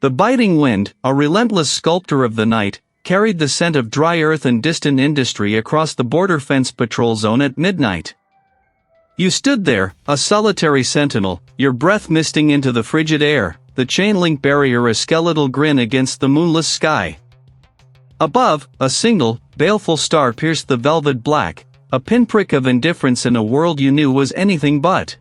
The biting wind, a relentless sculptor of the night, carried the scent of dry earth and distant industry across the border fence patrol zone at midnight. You stood there, a solitary sentinel, your breath misting into the frigid air, the chain-link barrier a skeletal grin against the moonless sky. Above, a single, baleful star pierced the velvet black, a pinprick of indifference in a world you knew was anything but.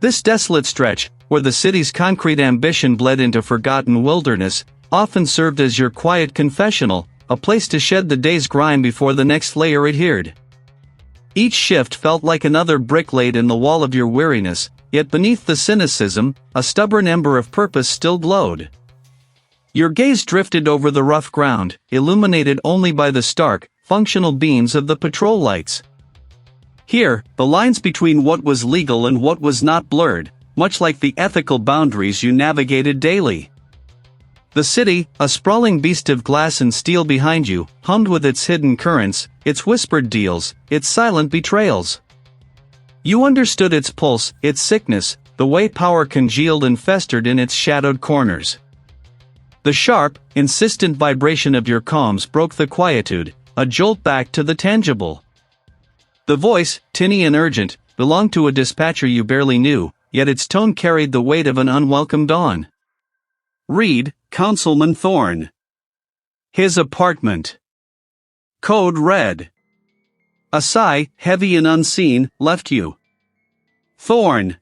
This desolate stretch, where the city's concrete ambition bled into forgotten wilderness, often served as your quiet confessional, a place to shed the day's grime before the next layer adhered. Each shift felt like another brick laid in the wall of your weariness, yet beneath the cynicism, a stubborn ember of purpose still glowed. Your gaze drifted over the rough ground, illuminated only by the stark, functional beams of the patrol lights. Here, the lines between what was legal and what was not blurred, much like the ethical boundaries you navigated daily. The city, a sprawling beast of glass and steel behind you, hummed with its hidden currents, its whispered deals, its silent betrayals. You understood its pulse, its sickness, the way power congealed and festered in its shadowed corners. The sharp, insistent vibration of your comms broke the quietude, a jolt back to the tangible. The voice, tinny and urgent, belonged to a dispatcher you barely knew, yet its tone carried the weight of an unwelcome dawn. Read, Councilman Thorne. His apartment. Code red. A sigh, heavy and unseen, left you. Thorne.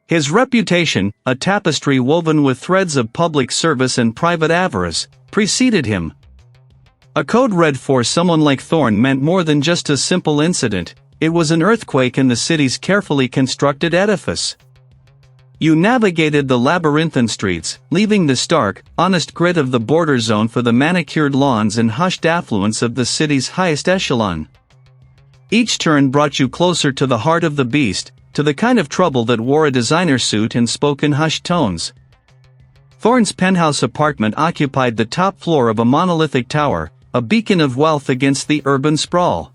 His reputation, a tapestry woven with threads of public service and private avarice, preceded him. A code red for someone like Thorne meant more than just a simple incident, it was an earthquake in the city's carefully constructed edifice. You navigated the labyrinthine streets, leaving the stark, honest grit of the border zone for the manicured lawns and hushed affluence of the city's highest echelon. Each turn brought you closer to the heart of the beast, to the kind of trouble that wore a designer suit and spoke in hushed tones. Thorne's penthouse apartment occupied the top floor of a monolithic tower, a beacon of wealth against the urban sprawl.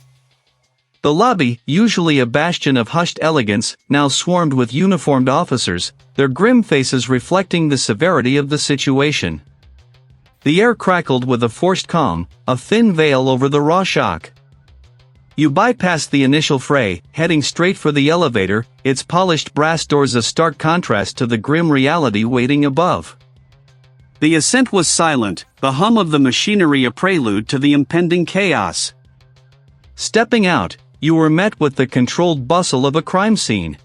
The lobby, usually a bastion of hushed elegance, now swarmed with uniformed officers, their grim faces reflecting the severity of the situation. The air crackled with a forced calm, a thin veil over the raw shock. You bypassed the initial fray, heading straight for the elevator, its polished brass doors a stark contrast to the grim reality waiting above. The ascent was silent, the hum of the machinery a prelude to the impending chaos. Stepping out, you were met with the controlled bustle of a crime scene.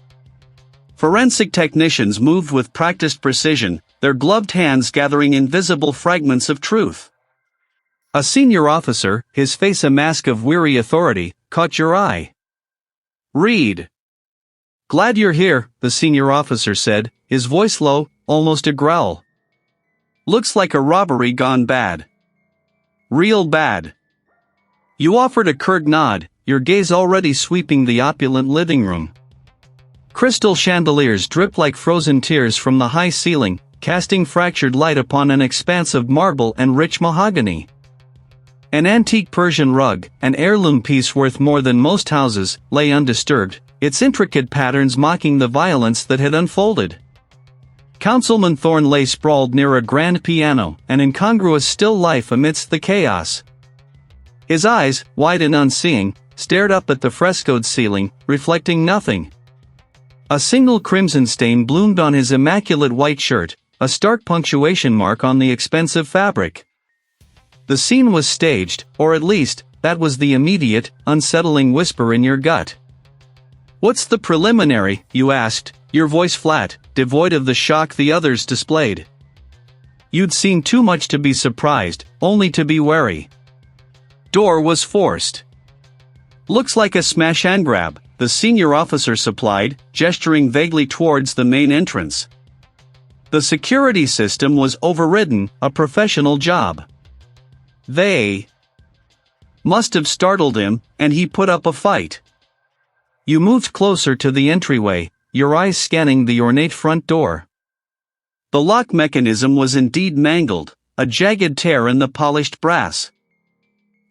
Forensic technicians moved with practiced precision, their gloved hands gathering invisible fragments of truth. A senior officer, his face a mask of weary authority, caught your eye. Read. Glad you're here, the senior officer said, his voice low, almost a growl. Looks like a robbery gone bad. Real bad. You offered a curt nod, your gaze already sweeping the opulent living room. Crystal chandeliers dripped like frozen tears from the high ceiling, casting fractured light upon an expanse of marble and rich mahogany. An antique Persian rug, an heirloom piece worth more than most houses, lay undisturbed, its intricate patterns mocking the violence that had unfolded. Councilman Thorne lay sprawled near a grand piano, an incongruous still life amidst the chaos. His eyes, wide and unseeing, stared up at the frescoed ceiling, reflecting nothing. A single crimson stain bloomed on his immaculate white shirt, a stark punctuation mark on the expensive fabric. The scene was staged, or at least, that was the immediate, unsettling whisper in your gut. What's the preliminary, you asked, your voice flat, devoid of the shock the others displayed. You'd seen too much to be surprised, only to be wary. Door was forced. Looks like a smash and grab, the senior officer supplied, gesturing vaguely towards the main entrance. The security system was overridden, a professional job. They must have startled him, and he put up a fight. You moved closer to the entryway, your eyes scanning the ornate front door. The lock mechanism was indeed mangled, a jagged tear in the polished brass.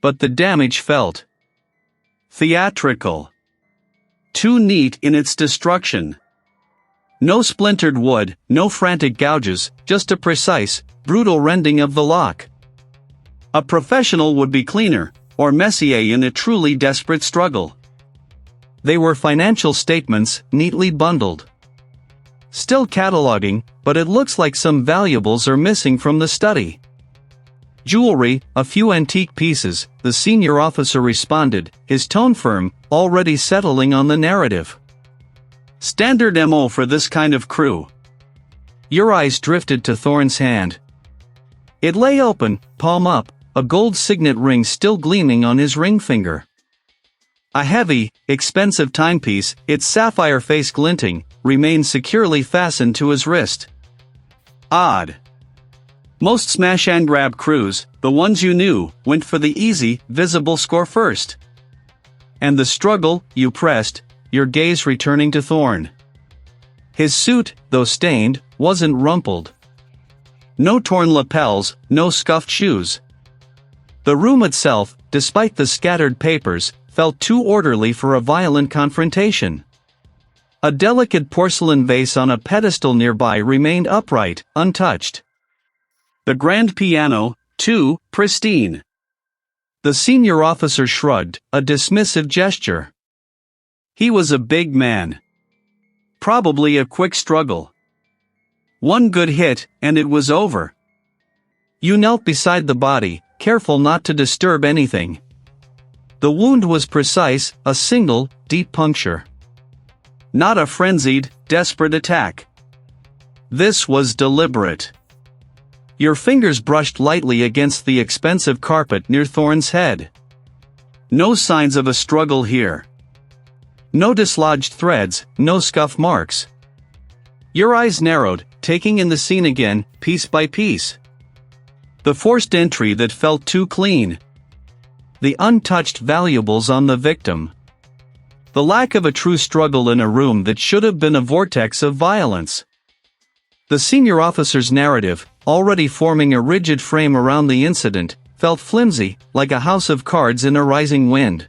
But the damage felt theatrical. Too neat in its destruction. No splintered wood, no frantic gouges, just a precise, brutal rending of the lock. A professional would be cleaner, or Messier in a truly desperate struggle. They were financial statements, neatly bundled. Still cataloging, but it looks like some valuables are missing from the study. Jewelry, a few antique pieces, the senior officer responded, his tone firm, already settling on the narrative. Standard MO for this kind of crew. Your eyes drifted to Thorne's hand. It lay open, palm up, a gold signet ring still gleaming on his ring finger. A heavy, expensive timepiece, its sapphire face glinting, remained securely fastened to his wrist. Odd. Most smash-and-grab crews, the ones you knew, went for the easy, visible score first. And the struggle, you pressed, your gaze returning to Thorne. His suit, though stained, wasn't rumpled. No torn lapels, no scuffed shoes. The room itself, despite the scattered papers, felt too orderly for a violent confrontation. A delicate porcelain vase on a pedestal nearby remained upright, untouched. The grand piano, too, pristine. The senior officer shrugged, a dismissive gesture. He was a big man. Probably a quick struggle. One good hit, and it was over. You knelt beside the body, careful not to disturb anything. The wound was precise, a single, deep puncture. Not a frenzied, desperate attack. This was deliberate. Your fingers brushed lightly against the expensive carpet near Thorne's head. No signs of a struggle here. No dislodged threads, no scuff marks. Your eyes narrowed, taking in the scene again, piece by piece. The forced entry that felt too clean. The untouched valuables on the victim. The lack of a true struggle in a room that should have been a vortex of violence. The senior officer's narrative, already forming a rigid frame around the incident, felt flimsy, like a house of cards in a rising wind.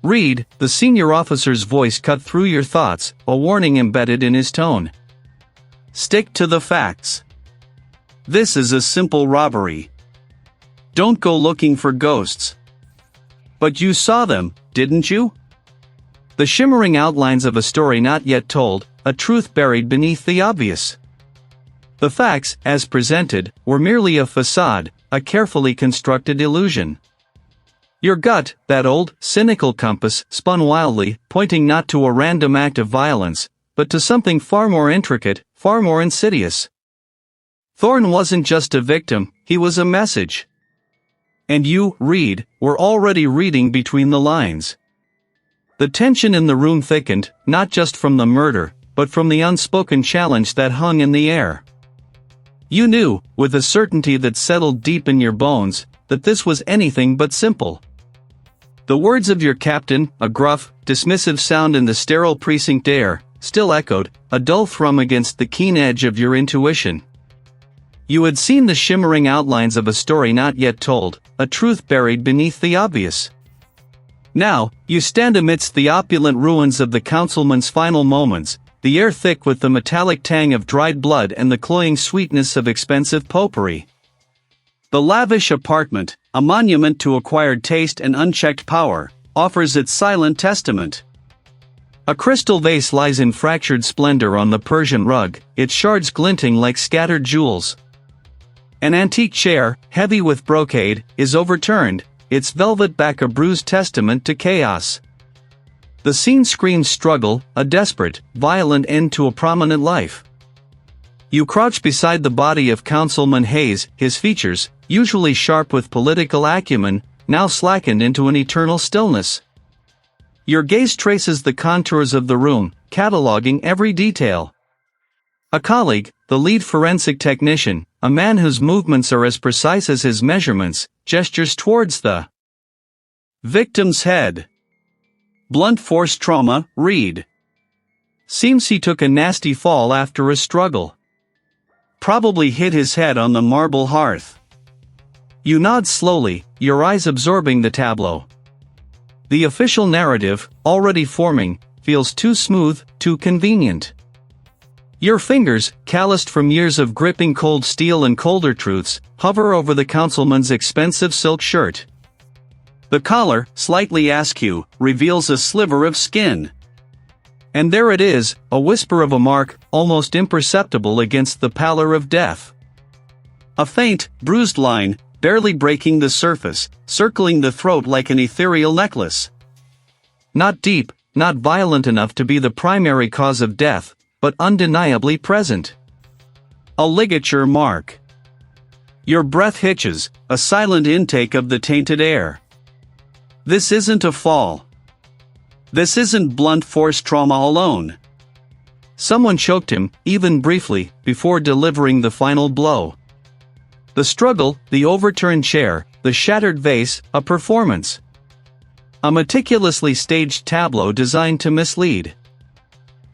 Reed, the senior officer's voice cut through your thoughts, a warning embedded in his tone. Stick to the facts. This is a simple robbery. Don't go looking for ghosts. But you saw them, didn't you? The shimmering outlines of a story not yet told, a truth buried beneath the obvious. The facts, as presented, were merely a facade, a carefully constructed illusion. Your gut, that old, cynical compass, spun wildly, pointing not to a random act of violence, but to something far more intricate, far more insidious. Thorne wasn't just a victim, he was a message. And you, Reed, were already reading between the lines. The tension in the room thickened, not just from the murder, but from the unspoken challenge that hung in the air. You knew, with a certainty that settled deep in your bones, that this was anything but simple. The words of your captain, a gruff, dismissive sound in the sterile precinct air, still echoed, a dull thrum against the keen edge of your intuition. You had seen the shimmering outlines of a story not yet told, a truth buried beneath the obvious. Now, you stand amidst the opulent ruins of the councilman's final moments, the air thick with the metallic tang of dried blood and the cloying sweetness of expensive potpourri. The lavish apartment, a monument to acquired taste and unchecked power, offers its silent testament. A crystal vase lies in fractured splendor on the Persian rug, its shards glinting like scattered jewels. An antique chair, heavy with brocade, is overturned, its velvet back a bruised testament to chaos. The scene screams struggle, a desperate, violent end to a prominent life. You crouch beside the body of Councilman Hayes, his features, usually sharp with political acumen, now slackened into an eternal stillness. Your gaze traces the contours of the room, cataloging every detail. A colleague, the lead forensic technician, a man whose movements are as precise as his measurements, gestures towards the victim's head. Blunt force trauma, Reed. Seems he took a nasty fall after a struggle. Probably hit his head on the marble hearth. You nod slowly, your eyes absorbing the tableau. The official narrative, already forming, feels too smooth, too convenient. Your fingers, calloused from years of gripping cold steel and colder truths, hover over the councilman's expensive silk shirt. The collar, slightly askew, reveals a sliver of skin. And there it is, a whisper of a mark, almost imperceptible against the pallor of death. A faint, bruised line, barely breaking the surface, circling the throat like an ethereal necklace. Not deep, not violent enough to be the primary cause of death, but undeniably present. A ligature mark. Your breath hitches, a silent intake of the tainted air. This isn't a fall. This isn't blunt force trauma alone. Someone choked him, even briefly, before delivering the final blow. The struggle, the overturned chair, the shattered vase, a performance. A meticulously staged tableau designed to mislead.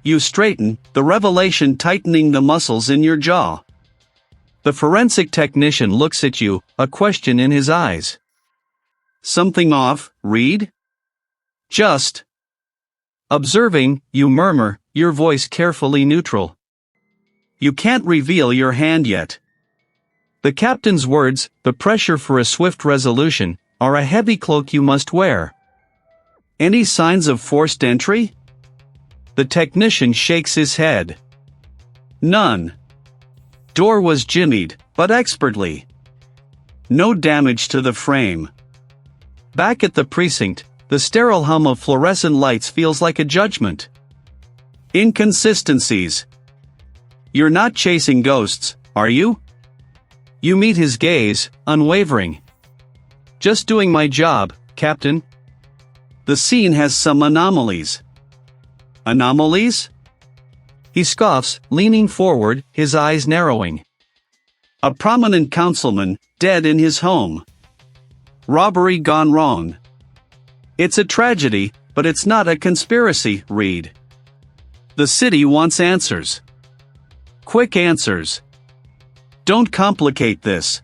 You straighten, the revelation tightening the muscles in your jaw. The forensic technician looks at you, a question in his eyes. Something off, Reed? Just. Observing, you murmur, your voice carefully neutral. You can't reveal your hand yet. The captain's words, the pressure for a swift resolution, are a heavy cloak you must wear. Any signs of forced entry? The technician shakes his head. None. Door was jimmied, but expertly. No damage to the frame. Back at the precinct, the sterile hum of fluorescent lights feels like a judgment. Inconsistencies. You're not chasing ghosts, are you? You meet his gaze, unwavering. Just doing my job, Captain. The scene has some anomalies. Anomalies? He scoffs, leaning forward, his eyes narrowing. A prominent councilman, dead in his home. Robbery gone wrong. It's a tragedy, but it's not a conspiracy, Reed. The city wants answers. Quick answers. Don't complicate this.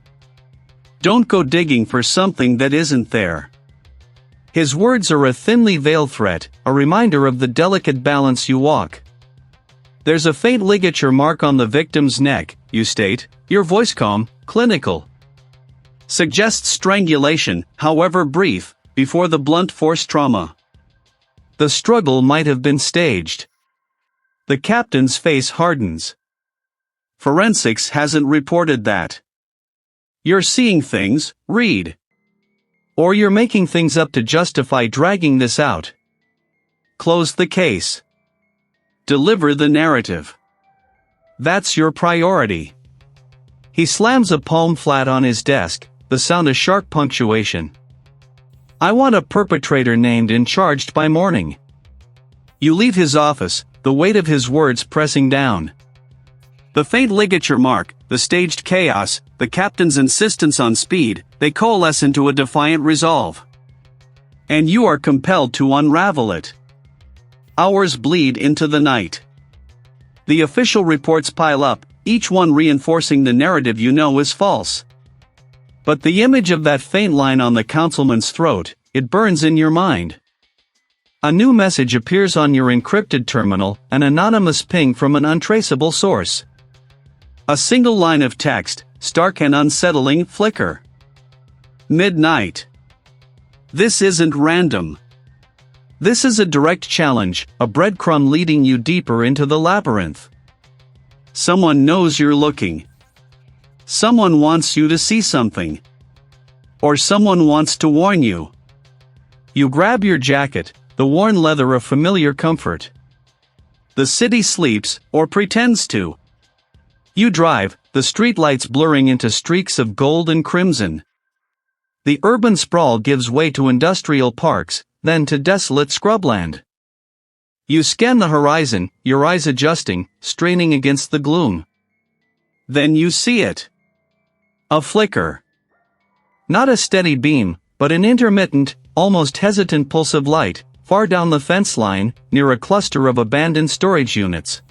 Don't go digging for something that isn't there. His words are a thinly veiled threat, a reminder of the delicate balance you walk. There's a faint ligature mark on the victim's neck, you state, your voice calm, clinical. Suggests strangulation, however brief, before the blunt force trauma. The struggle might have been staged. The captain's face hardens. Forensics hasn't reported that. You're seeing things, Reed. Or you're making things up to justify dragging this out. Close the case. Deliver the narrative. That's your priority. He slams a palm flat on his desk, the sound of sharp punctuation. I want a perpetrator named and charged by morning. You leave his office, the weight of his words pressing down. The faint ligature mark, the staged chaos, the captain's insistence on speed, they coalesce into a defiant resolve. And you are compelled to unravel it. Hours bleed into the night. The official reports pile up, each one reinforcing the narrative you know is false. But the image of that faint line on the councilman's throat, it burns in your mind. A new message appears on your encrypted terminal, an anonymous ping from an untraceable source. A single line of text, stark and unsettling flicker. Midnight. This isn't random. This is a direct challenge, a breadcrumb leading you deeper into the labyrinth. Someone knows you're looking. Someone wants you to see something. Or someone wants to warn you. You grab your jacket, the worn leather of familiar comfort. The city sleeps, or pretends to. You drive, the streetlights blurring into streaks of gold and crimson. The urban sprawl gives way to industrial parks, then to desolate scrubland. You scan the horizon, your eyes adjusting, straining against the gloom. Then you see it. A flicker. Not a steady beam, but an intermittent, almost hesitant pulse of light, far down the fence line, near a cluster of abandoned storage units.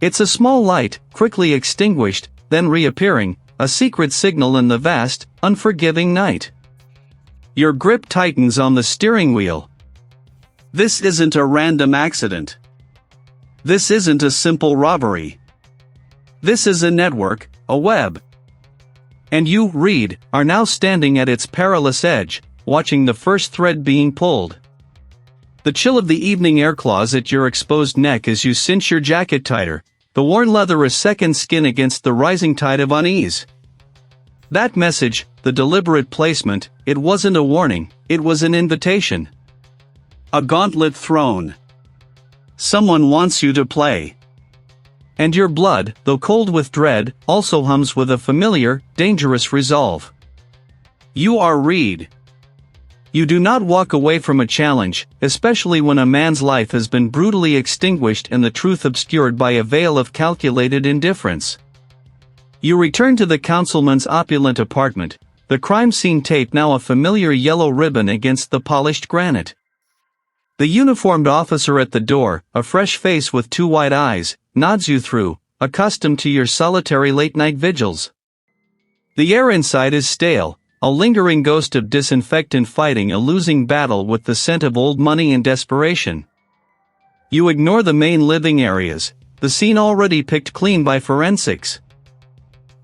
It's a small light, quickly extinguished, then reappearing, a secret signal in the vast, unforgiving night. Your grip tightens on the steering wheel. This isn't a random accident. This isn't a simple robbery. This is a network, a web. And you, Reed, are now standing at its perilous edge, watching the first thread being pulled. The chill of the evening air claws at your exposed neck as you cinch your jacket tighter, the worn leather a second skin against the rising tide of unease. That message, the deliberate placement, it wasn't a warning, it was an invitation. A gauntlet thrown. Someone wants you to play. And your blood, though cold with dread, also hums with a familiar, dangerous resolve. You are Reed. You do not walk away from a challenge, especially when a man's life has been brutally extinguished and the truth obscured by a veil of calculated indifference. You return to the councilman's opulent apartment, the crime scene tape now a familiar yellow ribbon against the polished granite. The uniformed officer at the door, a fresh face with two wide eyes, nods you through, accustomed to your solitary late-night vigils. The air inside is stale, a lingering ghost of disinfectant fighting a losing battle with the scent of old money and desperation. You ignore the main living areas, the scene already picked clean by forensics.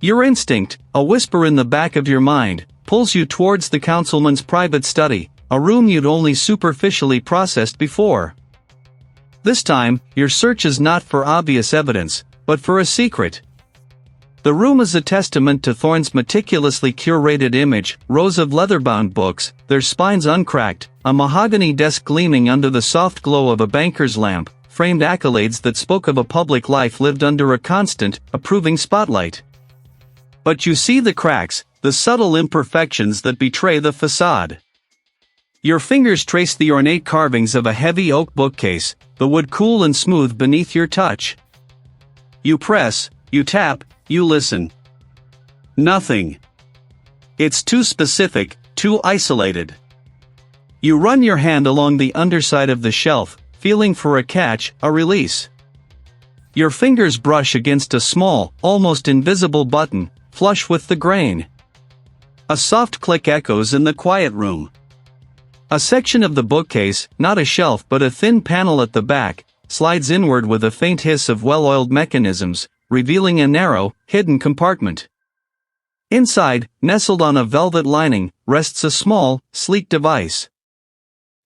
Your instinct, a whisper in the back of your mind, pulls you towards the councilman's private study, a room you'd only superficially processed before. This time, your search is not for obvious evidence, but for a secret. The room is a testament to Thorne's meticulously curated image, rows of leather-bound books, their spines uncracked, a mahogany desk gleaming under the soft glow of a banker's lamp, framed accolades that spoke of a public life lived under a constant, approving spotlight. But you see the cracks, the subtle imperfections that betray the facade. Your fingers trace the ornate carvings of a heavy oak bookcase, the wood cool and smooth beneath your touch. You press, you tap, you listen. Nothing. It's too specific, too isolated. You run your hand along the underside of the shelf, feeling for a catch, a release. Your fingers brush against a small, almost invisible button, flush with the grain. A soft click echoes in the quiet room. A section of the bookcase, not a shelf but a thin panel at the back, slides inward with a faint hiss of well-oiled mechanisms, revealing a narrow, hidden compartment. Inside, nestled on a velvet lining, rests a small, sleek device.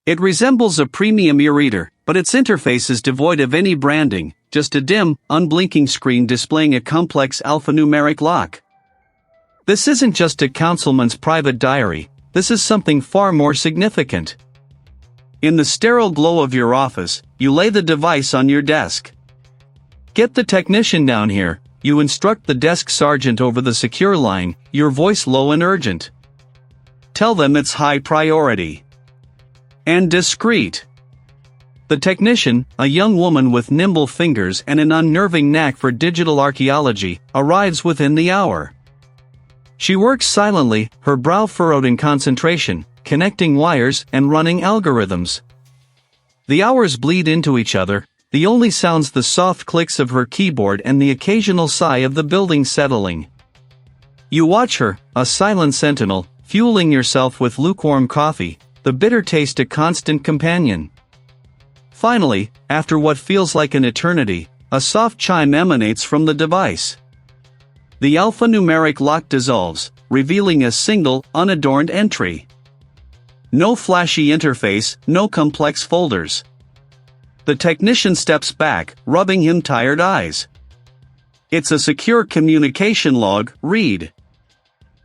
It resembles a premium e-reader, but its interface is devoid of any branding, just a dim, unblinking screen displaying a complex alphanumeric lock. This isn't just a councilman's private diary. This is something far more significant. In the sterile glow of your office, you lay the device on your desk. Get the technician down here, you instruct the desk sergeant over the secure line, your voice low and urgent. Tell them it's high priority. And discreet. The technician, a young woman with nimble fingers and an unnerving knack for digital archaeology, arrives within the hour. She works silently, her brow furrowed in concentration, connecting wires and running algorithms. The hours bleed into each other, the only sounds the soft clicks of her keyboard and the occasional sigh of the building settling. You watch her, a silent sentinel, fueling yourself with lukewarm coffee, the bitter taste a constant companion. Finally, after what feels like an eternity, a soft chime emanates from the device. The alphanumeric lock dissolves, revealing a single, unadorned entry. No flashy interface, no complex folders. The technician steps back, rubbing him tired eyes. It's a secure communication log, Reed.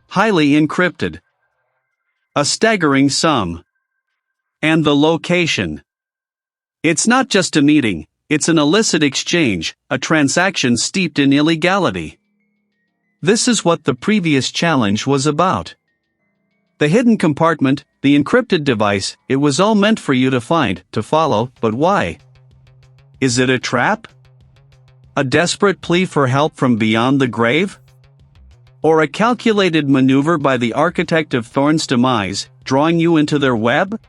Highly encrypted. A staggering sum. And the location. It's not just a meeting, it's an illicit exchange, a transaction steeped in illegality. This is what the previous challenge was about. The hidden compartment, the encrypted device, it was all meant for you to find, to follow, but why? Is it a trap? A desperate plea for help from beyond the grave? Or a calculated maneuver by the architect of Thorne's demise, drawing you into their web?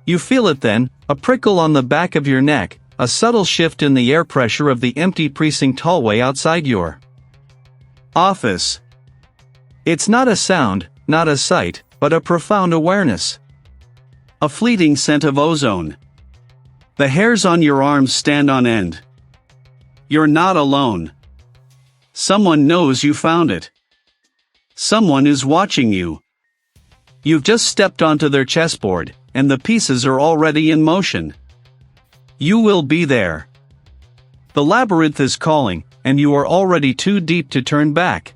You feel it then, a prickle on the back of your neck, a subtle shift in the air pressure of the empty precinct hallway outside your office. It's not a sound, not a sight, but a profound awareness. A fleeting scent of ozone. The hairs on your arms stand on end. You're not alone. Someone knows you found it. Someone is watching you. You've just stepped onto their chessboard, and the pieces are already in motion. You will be there. The labyrinth is calling, and you are already too deep to turn back.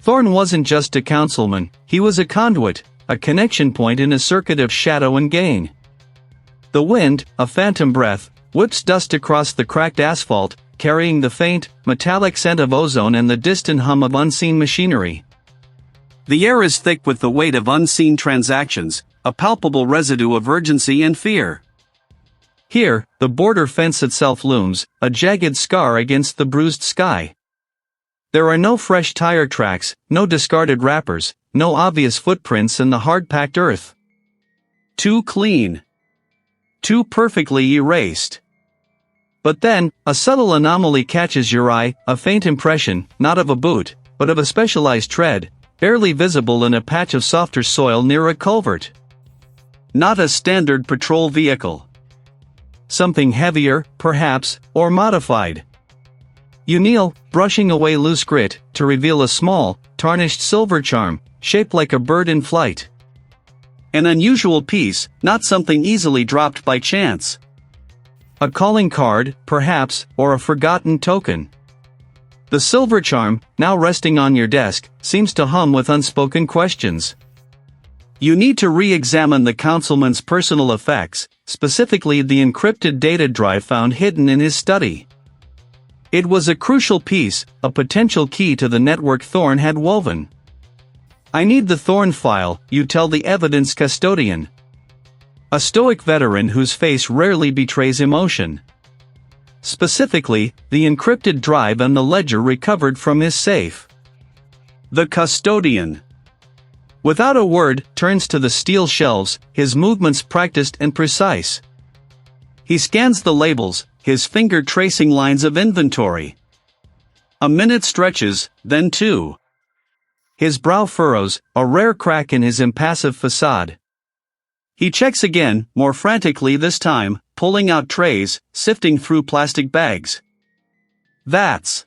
Thorn wasn't just a councilman, he was a conduit, a connection point in a circuit of shadow and gain. The wind, a phantom breath, whips dust across the cracked asphalt, carrying the faint, metallic scent of ozone and the distant hum of unseen machinery. The air is thick with the weight of unseen transactions, a palpable residue of urgency and fear. Here, the border fence itself looms, a jagged scar against the bruised sky. There are no fresh tire tracks, no discarded wrappers, no obvious footprints in the hard-packed earth. Too clean. Too perfectly erased. But then, a subtle anomaly catches your eye, a faint impression, not of a boot, but of a specialized tread, barely visible in a patch of softer soil near a culvert. Not a standard patrol vehicle. Something heavier, perhaps, or modified. You kneel, brushing away loose grit, to reveal a small, tarnished silver charm, shaped like a bird in flight. An unusual piece, not something easily dropped by chance. A calling card, perhaps, or a forgotten token. The silver charm, now resting on your desk, seems to hum with unspoken questions. You need to re-examine the councilman's personal effects, specifically the encrypted data drive found hidden in his study. It was a crucial piece, a potential key to the network Thorn had woven. I need the Thorn file, you tell the evidence custodian. A stoic veteran whose face rarely betrays emotion. Specifically, the encrypted drive and the ledger recovered from his safe. The custodian, without a word, turns to the steel shelves, his movements practiced and precise. He scans the labels, his finger tracing lines of inventory. A minute stretches, then two. His brow furrows, a rare crack in his impassive facade. He checks again, more frantically this time, pulling out trays, sifting through plastic bags. That's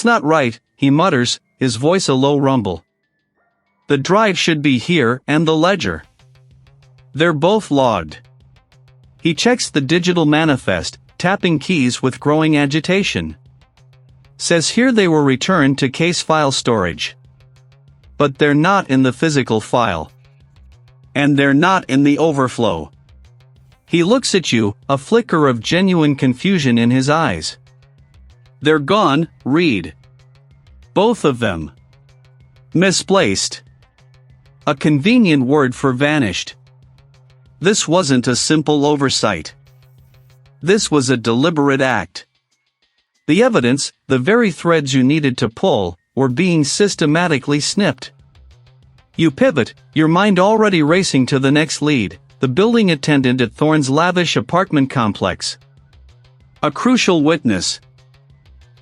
not right, he mutters, his voice a low rumble. The drive should be here, and the ledger. They're both logged. He checks the digital manifest, tapping keys with growing agitation. Says here they were returned to case file storage. But they're not in the physical file. And they're not in the overflow. He looks at you, a flicker of genuine confusion in his eyes. They're gone, Reed. Both of them. Misplaced. A convenient word for vanished. This wasn't a simple oversight. This was a deliberate act. The evidence, the very threads you needed to pull, were being systematically snipped. You pivot, your mind already racing to the next lead, the building attendant at Thorn's lavish apartment complex. A crucial witness.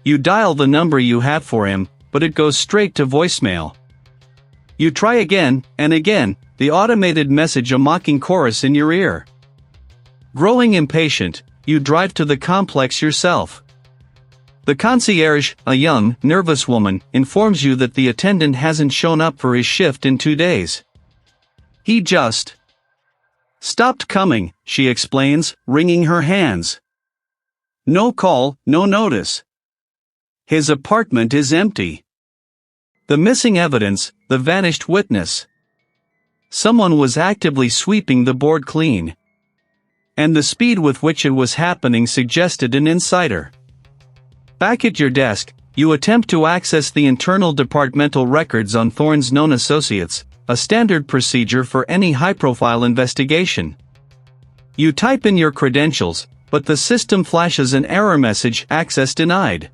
You dial the number you have for him, but it goes straight to voicemail. You try again, and again, the automated message a mocking chorus in your ear. Growing impatient, you drive to the complex yourself. The concierge, a young, nervous woman, informs you that the attendant hasn't shown up for his shift in 2 days. He just stopped coming, she explains, wringing her hands. No call, no notice. His apartment is empty. The missing evidence, the vanished witness. Someone was actively sweeping the board clean. And the speed with which it was happening suggested an insider. Back at your desk, you attempt to access the internal departmental records on Thorn's known associates, a standard procedure for any high-profile investigation. You type in your credentials, but the system flashes an error message, access denied.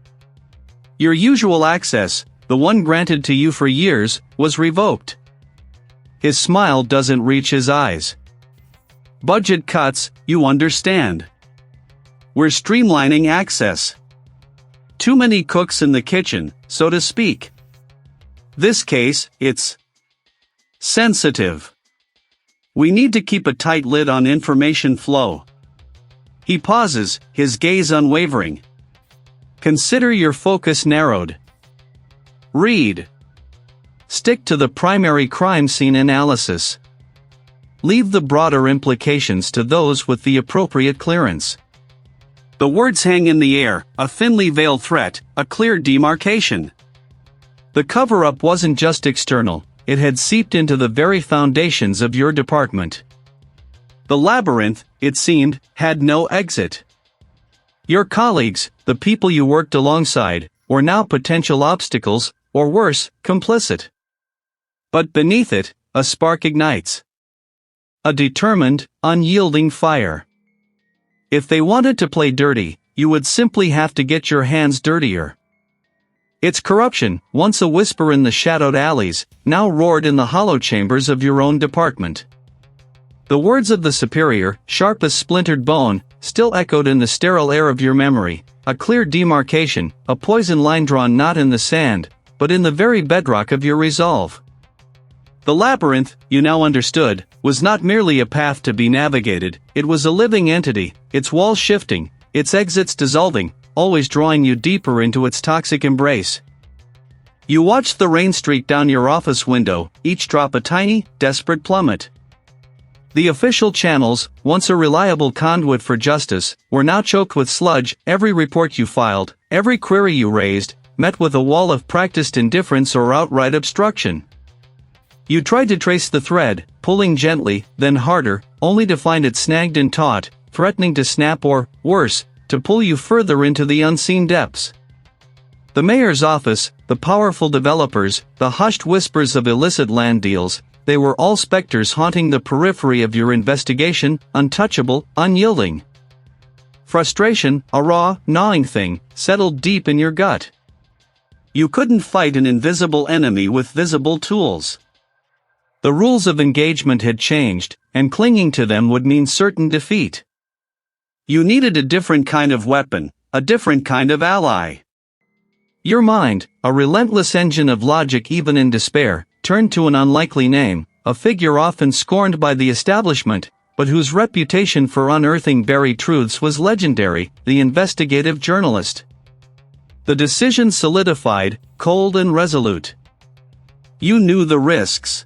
Your usual access, the one granted to you for years, was revoked. His smile doesn't reach his eyes. Budget cuts, you understand. We're streamlining access. Too many cooks in the kitchen, so to speak. This case, it's sensitive. We need to keep a tight lid on information flow. He pauses, his gaze unwavering. Consider your focus narrowed. Read. Stick to the primary crime scene analysis. Leave the broader implications to those with the appropriate clearance. The words hang in the air, a thinly veiled threat, a clear demarcation. The cover-up wasn't just external, it had seeped into the very foundations of your department. The labyrinth, it seemed, had no exit. Your colleagues, the people you worked alongside, were now potential obstacles, or worse, complicit. But beneath it, a spark ignites. A determined, unyielding fire. If they wanted to play dirty, you would simply have to get your hands dirtier. Its corruption, once a whisper in the shadowed alleys, now roared in the hollow chambers of your own department. The words of the superior, sharp as splintered bone, still echoed in the sterile air of your memory, a clear demarcation, a poison line drawn not in the sand, but in the very bedrock of your resolve. The labyrinth, you now understood, was not merely a path to be navigated, it was a living entity, its walls shifting, its exits dissolving, always drawing you deeper into its toxic embrace. You watched the rain streak down your office window, each drop a tiny, desperate plummet. The official channels, once a reliable conduit for justice, were now choked with sludge. Every report you filed, every query you raised, met with a wall of practiced indifference or outright obstruction. You tried to trace the thread, pulling gently, then harder, only to find it snagged and taut, threatening to snap or, worse, to pull you further into the unseen depths. The mayor's office, the powerful developers, the hushed whispers of illicit land deals, they were all specters haunting the periphery of your investigation, untouchable, unyielding. Frustration, a raw, gnawing thing, settled deep in your gut. You couldn't fight an invisible enemy with visible tools. The rules of engagement had changed, and clinging to them would mean certain defeat. You needed a different kind of weapon, a different kind of ally. Your mind, a relentless engine of logic even in despair, turned to an unlikely name, a figure often scorned by the establishment, but whose reputation for unearthing buried truths was legendary, the investigative journalist. The decision solidified, cold and resolute. You knew the risks.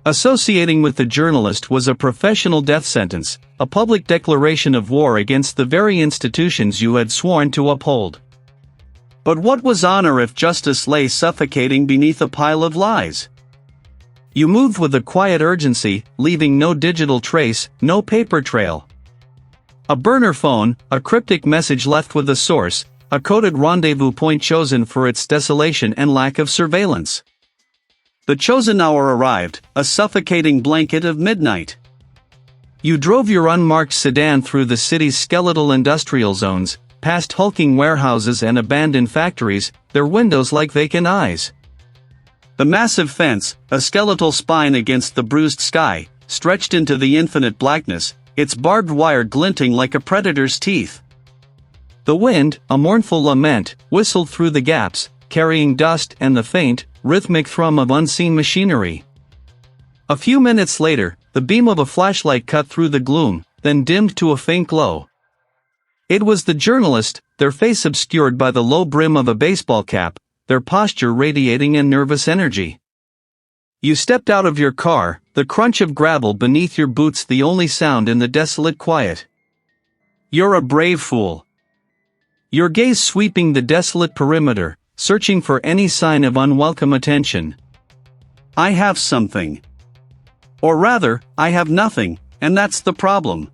Associating with the journalist was a professional death sentence, a public declaration of war against the very institutions you had sworn to uphold. But what was honor if justice lay suffocating beneath a pile of lies? You moved with a quiet urgency, leaving no digital trace, no paper trail. A burner phone, a cryptic message left with a source, a coded rendezvous point chosen for its desolation and lack of surveillance. The chosen hour arrived, a suffocating blanket of midnight. You drove your unmarked sedan through the city's skeletal industrial zones, past hulking warehouses and abandoned factories, their windows like vacant eyes. The massive fence, a skeletal spine against the bruised sky, stretched into the infinite blackness, its barbed wire glinting like a predator's teeth. The wind, a mournful lament, whistled through the gaps, carrying dust and the faint, rhythmic thrum of unseen machinery. A few minutes later, the beam of a flashlight cut through the gloom, then dimmed to a faint glow. It was the journalist, their face obscured by the low brim of a baseball cap, their posture radiating a nervous energy. You stepped out of your car, the crunch of gravel beneath your boots the only sound in the desolate quiet. You're a brave fool. Your gaze sweeping the desolate perimeter, searching for any sign of unwelcome attention. I have something. Or rather, I have nothing, and that's the problem.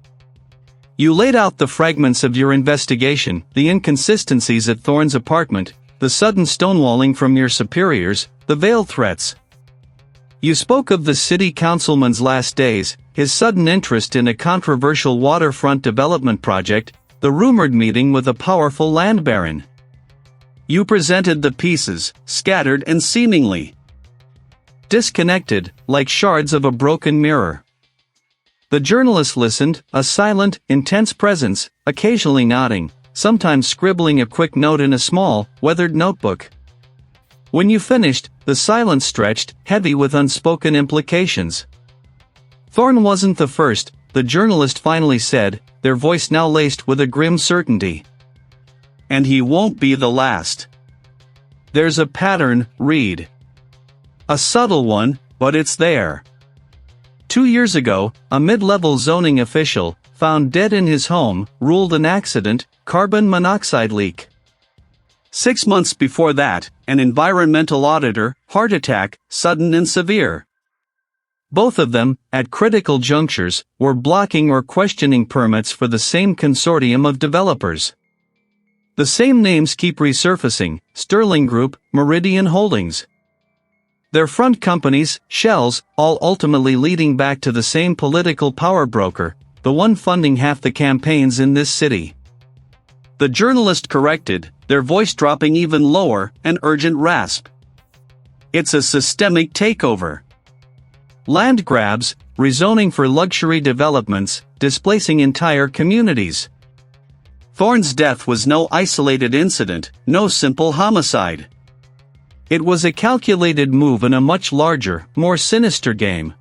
You laid out the fragments of your investigation, the inconsistencies at Thorne's apartment, the sudden stonewalling from your superiors, the veiled threats. You spoke of the city councilman's last days, his sudden interest in a controversial waterfront development project, the rumored meeting with a powerful land baron. You presented the pieces, scattered and seemingly disconnected, like shards of a broken mirror. The journalist listened, a silent, intense presence, occasionally nodding, sometimes scribbling a quick note in a small, weathered notebook. When you finished, the silence stretched, heavy with unspoken implications. Thorne wasn't the first, the journalist finally said, their voice now laced with a grim certainty. and he won't be the last. There's a pattern, read. A subtle one, but it's there. 2 years ago, a mid-level zoning official, found dead in his home, ruled an accident, carbon monoxide leak. 6 months before that, an environmental auditor, heart attack, sudden and severe. Both of them, at critical junctures, were blocking or questioning permits for the same consortium of developers. The same names keep resurfacing: Sterling Group, Meridian Holdings. Their front companies, shells, all ultimately leading back to the same political power broker, the one funding half the campaigns in this city. The journalist corrected, their voice dropping even lower, an urgent rasp. It's a systemic takeover. Land grabs, rezoning for luxury developments, displacing entire communities. Thorne's death was no isolated incident, no simple homicide. It was a calculated move in a much larger, more sinister game.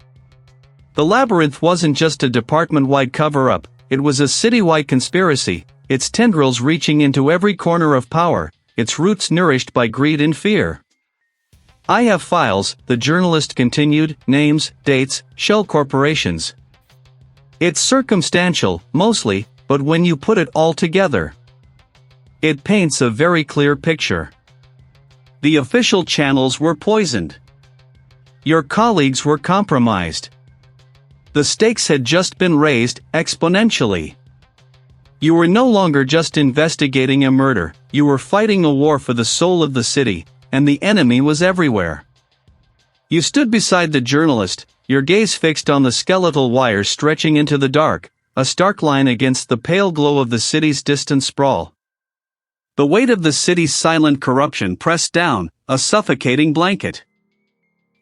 The labyrinth wasn't just a department-wide cover-up, it was a citywide conspiracy, its tendrils reaching into every corner of power, its roots nourished by greed and fear. I have files, the journalist continued, names, dates, shell corporations. It's circumstantial, mostly, but when you put it all together, it paints a very clear picture. The official channels were poisoned. Your colleagues were compromised. The stakes had just been raised, exponentially. You were no longer just investigating a murder, you were fighting a war for the soul of the city, and the enemy was everywhere. You stood beside the journalist, your gaze fixed on the skeletal wires stretching into the dark, a stark line against the pale glow of the city's distant sprawl. The weight of the city's silent corruption pressed down, a suffocating blanket.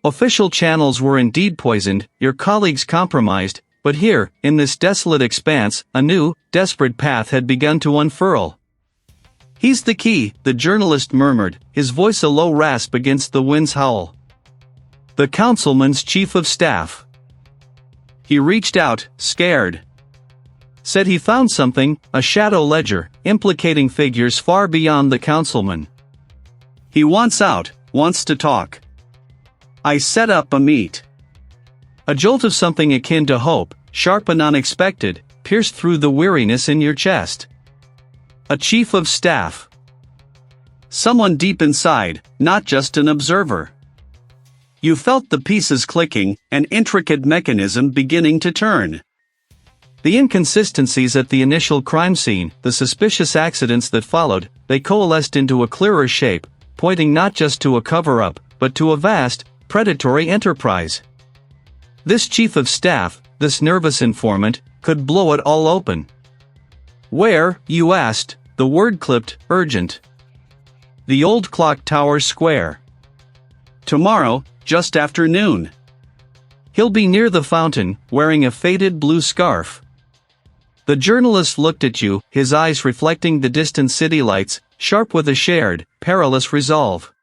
Official channels were indeed poisoned, your colleagues compromised, but here, in this desolate expanse, a new, desperate path had begun to unfurl. He's the key, the journalist murmured, his voice a low rasp against the wind's howl. The councilman's chief of staff. He reached out, scared. Said he found something, a shadow ledger, implicating figures far beyond the councilman. He wants out, wants to talk. I set up a meet. A jolt of something akin to hope, sharp and unexpected, pierced through the weariness in your chest. A chief of staff. Someone deep inside, not just an observer. You felt the pieces clicking, an intricate mechanism beginning to turn. The inconsistencies at the initial crime scene, the suspicious accidents that followed, they coalesced into a clearer shape, pointing not just to a cover-up, but to a vast, predatory enterprise. This chief of staff, this nervous informant, could blow it all open. Where, you asked, the word clipped, urgent. The old clock tower square. Tomorrow, just after noon. He'll be near the fountain, wearing a faded blue scarf. The journalist looked at you, his eyes reflecting the distant city lights, sharp with a shared, perilous resolve.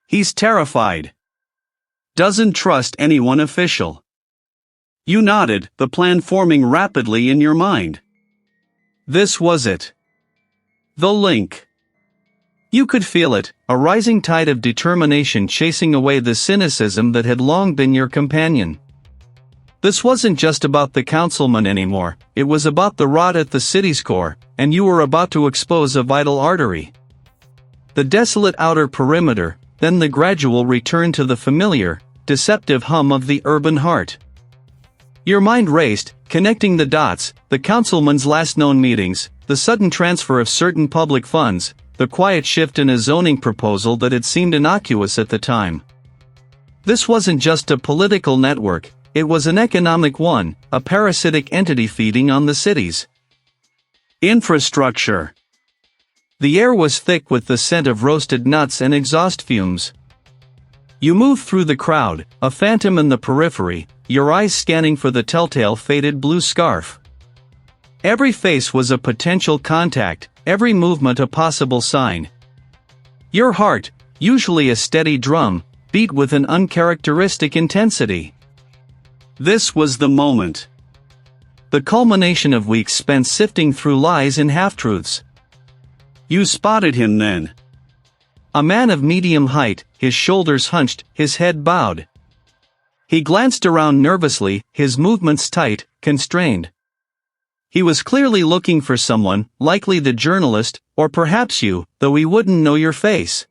He's terrified. Doesn't trust anyone official. You nodded, the plan forming rapidly in your mind. This was it. The link. You could feel it, a rising tide of determination chasing away the cynicism that had long been your companion. This wasn't just about the councilman anymore, it was about the rot at the city's core, and you were about to expose a vital artery. The desolate outer perimeter, then the gradual return to the familiar, deceptive hum of the urban heart. Your mind raced, connecting the dots, the councilman's last known meetings, the sudden transfer of certain public funds, the quiet shift in a zoning proposal that had seemed innocuous at the time. This wasn't just a political network, it was an economic one, a parasitic entity feeding on the city's infrastructure. The air was thick with the scent of roasted nuts and exhaust fumes. You moved through the crowd, a phantom in the periphery, your eyes scanning for the telltale faded blue scarf. Every face was a potential contact, every movement a possible sign. Your heart, usually a steady drum, beat with an uncharacteristic intensity. This was the moment. The culmination of weeks spent sifting through lies and half-truths. You spotted him then. A man of medium height, his shoulders hunched, his head bowed. He glanced around nervously, his movements tight, constrained. He was clearly looking for someone, likely the journalist, or perhaps you, though he wouldn't know your face.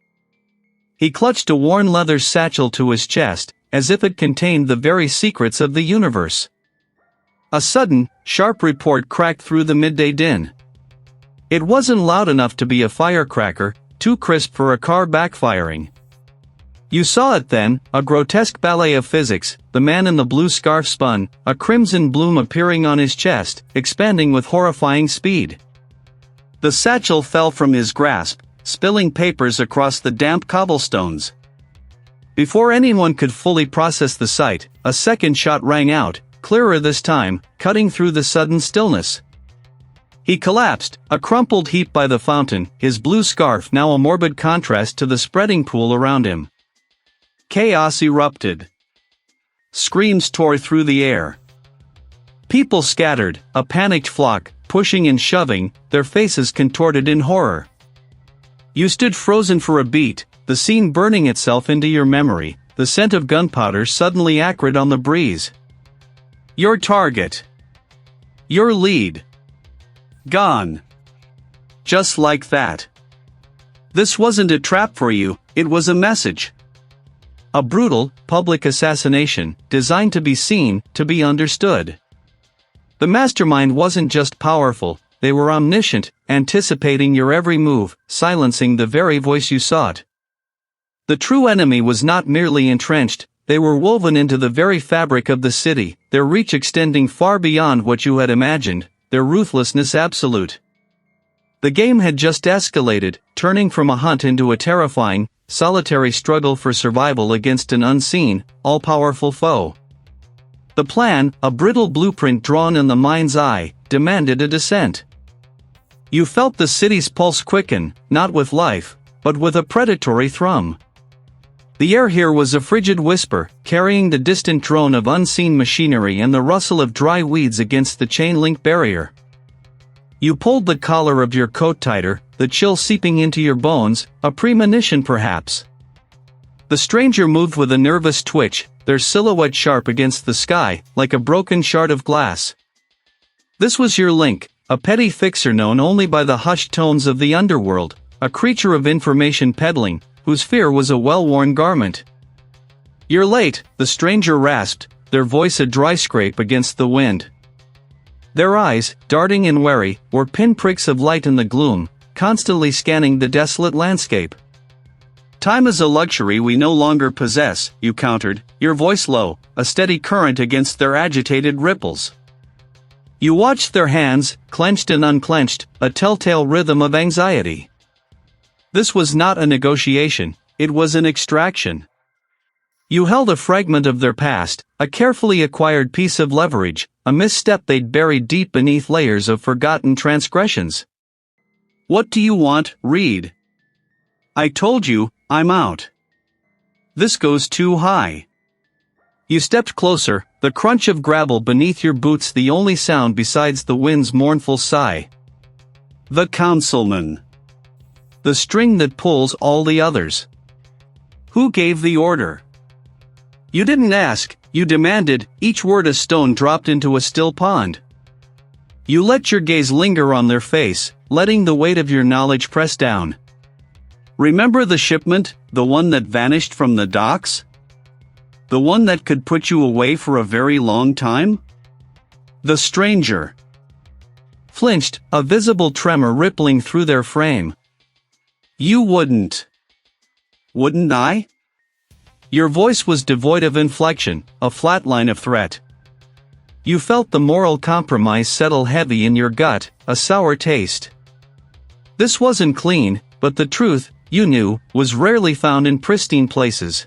He clutched a worn leather satchel to his chest, as if it contained the very secrets of the universe. A sudden, sharp report cracked through the midday din. It wasn't loud enough to be a firecracker, too crisp for a car backfiring. You saw it then, a grotesque ballet of physics, the man in the blue scarf spun, a crimson bloom appearing on his chest, expanding with horrifying speed. The satchel fell from his grasp, spilling papers across the damp cobblestones. Before anyone could fully process the sight, a second shot rang out, clearer this time, cutting through the sudden stillness. He collapsed, a crumpled heap by the fountain, his blue scarf now a morbid contrast to the spreading pool around him. Chaos erupted. Screams tore through the air. People scattered, a panicked flock, pushing and shoving, their faces contorted in horror. You stood frozen for a beat, the scene burning itself into your memory, the scent of gunpowder suddenly acrid on the breeze. Your target. Your lead. Gone. Just like that. This wasn't a trap for you, it was a message. A brutal, public assassination, designed to be seen, to be understood. The mastermind wasn't just powerful, they were omniscient, anticipating your every move, silencing the very voice you sought. The true enemy was not merely entrenched, they were woven into the very fabric of the city, their reach extending far beyond what you had imagined, their ruthlessness absolute. The game had just escalated, turning from a hunt into a terrifying, solitary struggle for survival against an unseen, all-powerful foe. The plan, a brittle blueprint drawn in the mind's eye, demanded a descent. You felt the city's pulse quicken, not with life, but with a predatory thrum. The air here was a frigid whisper, carrying the distant drone of unseen machinery and the rustle of dry weeds against the chain-link barrier. You pulled the collar of your coat tighter, the chill seeping into your bones, a premonition perhaps. The stranger moved with a nervous twitch, their silhouette sharp against the sky, like a broken shard of glass. This was your link, a petty fixer known only by the hushed tones of the underworld, a creature of information peddling, whose fear was a well-worn garment. You're late, the stranger rasped, their voice a dry scrape against the wind. Their eyes, darting and wary, were pinpricks of light in the gloom, constantly scanning the desolate landscape. Time is a luxury we no longer possess, you countered, your voice low, a steady current against their agitated ripples. You watched their hands, clenched and unclenched, a telltale rhythm of anxiety. This was not a negotiation, it was an extraction. You held a fragment of their past, a carefully acquired piece of leverage, a misstep they'd buried deep beneath layers of forgotten transgressions. What do you want, Reed? I told you, I'm out. This goes too high. You stepped closer, the crunch of gravel beneath your boots the only sound besides the wind's mournful sigh. The councilman. The string that pulls all the others. Who gave the order? You didn't ask, you demanded, each word a stone dropped into a still pond. You let your gaze linger on their face, letting the weight of your knowledge press down. Remember the shipment, the one that vanished from the docks? The one that could put you away for a very long time? The stranger flinched, a visible tremor rippling through their frame. You wouldn't. Wouldn't I? Your voice was devoid of inflection, a flat line of threat. You felt the moral compromise settle heavy in your gut, a sour taste. This wasn't clean, but the truth, you knew, was rarely found in pristine places.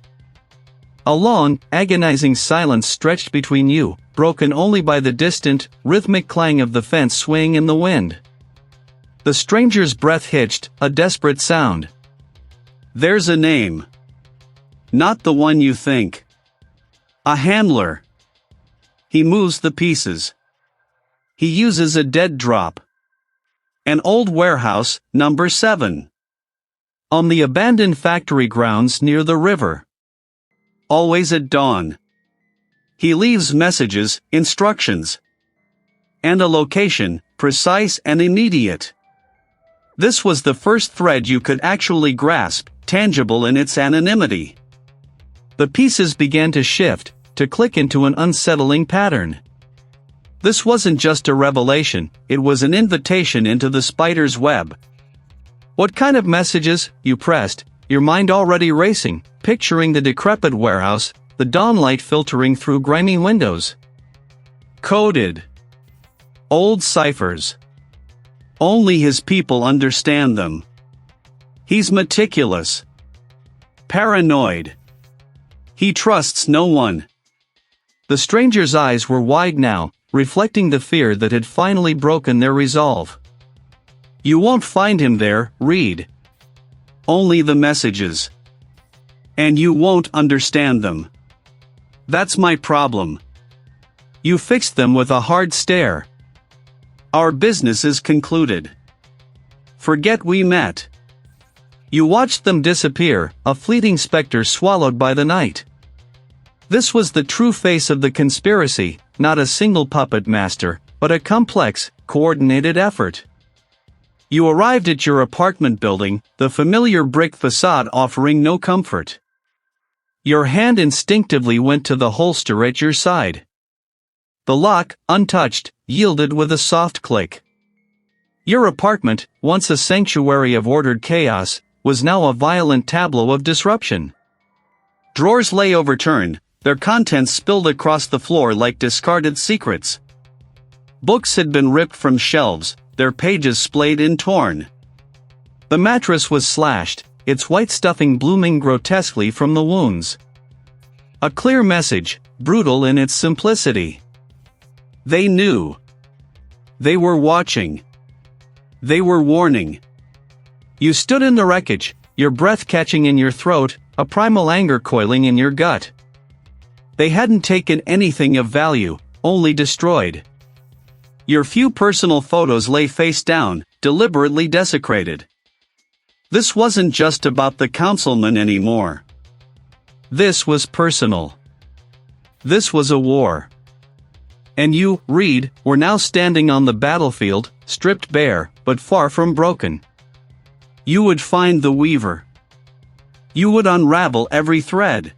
A long, agonizing silence stretched between you, broken only by the distant, rhythmic clang of the fence swaying in the wind. The stranger's breath hitched, a desperate sound. There's a name. Not the one you think. A handler. He moves the pieces. He uses a dead drop. An old warehouse, number 7. On the abandoned factory grounds near the river. Always at dawn. He leaves messages, instructions. And a location, precise and immediate. This was the first thread you could actually grasp, tangible in its anonymity. The pieces began to shift, to click into an unsettling pattern. This wasn't just a revelation, it was an invitation into the spider's web. What kind of messages? You pressed, your mind already racing, picturing the decrepit warehouse, the dawnlight filtering through grimy windows. Coded. Old ciphers. Only his people understand them. He's meticulous. Paranoid. He trusts no one. The stranger's eyes were wide now, reflecting the fear that had finally broken their resolve. You won't find him there, read. Only the messages. And you won't understand them. That's my problem. You fixed them with a hard stare. Our business is concluded. Forget we met. You watched them disappear, a fleeting specter swallowed by the night. This was the true face of the conspiracy, not a single puppet master, but a complex, coordinated effort. You arrived at your apartment building, the familiar brick facade offering no comfort. Your hand instinctively went to the holster at your side. The lock, untouched, yielded with a soft click. Your apartment, once a sanctuary of ordered chaos, was now a violent tableau of disruption. Drawers lay overturned, their contents spilled across the floor like discarded secrets. Books had been ripped from shelves, their pages splayed and torn. The mattress was slashed, its white stuffing blooming grotesquely from the wounds. A clear message, brutal in its simplicity. They knew. They were watching. They were warning. You stood in the wreckage, your breath catching in your throat, a primal anger coiling in your gut. They hadn't taken anything of value, only destroyed. Your few personal photos lay face down, deliberately desecrated. This wasn't just about the councilman anymore. This was personal. This was a war. And you, Reed, were now standing on the battlefield, stripped bare, but far from broken. You would find the weaver. You would unravel every thread.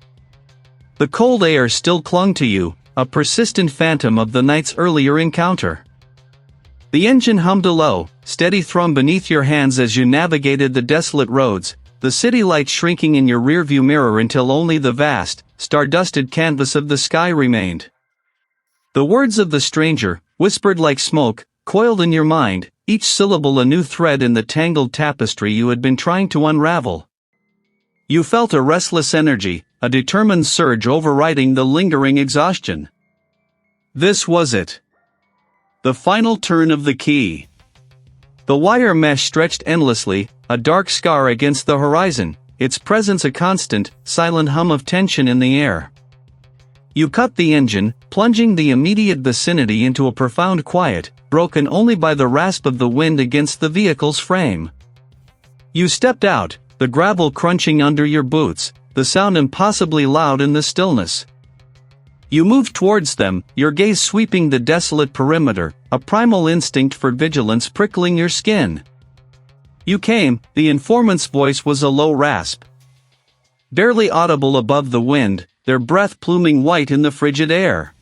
The cold air still clung to you, a persistent phantom of the night's earlier encounter. The engine hummed a low, steady thrum beneath your hands as you navigated the desolate roads, the city lights shrinking in your rearview mirror until only the vast, star-dusted canvas of the sky remained. The words of the stranger, whispered like smoke, coiled in your mind, each syllable a new thread in the tangled tapestry you had been trying to unravel. You felt a restless energy, a determined surge overriding the lingering exhaustion. This was it. The final turn of the key. The wire mesh stretched endlessly, a dark scar against the horizon, its presence a constant, silent hum of tension in the air. You cut the engine, plunging the immediate vicinity into a profound quiet, broken only by the rasp of the wind against the vehicle's frame. You stepped out, the gravel crunching under your boots, the sound impossibly loud in the stillness. You moved towards them, your gaze sweeping the desolate perimeter, a primal instinct for vigilance prickling your skin. You came, the informant's voice was a low rasp. Barely audible above the wind, their breath pluming white in the frigid air.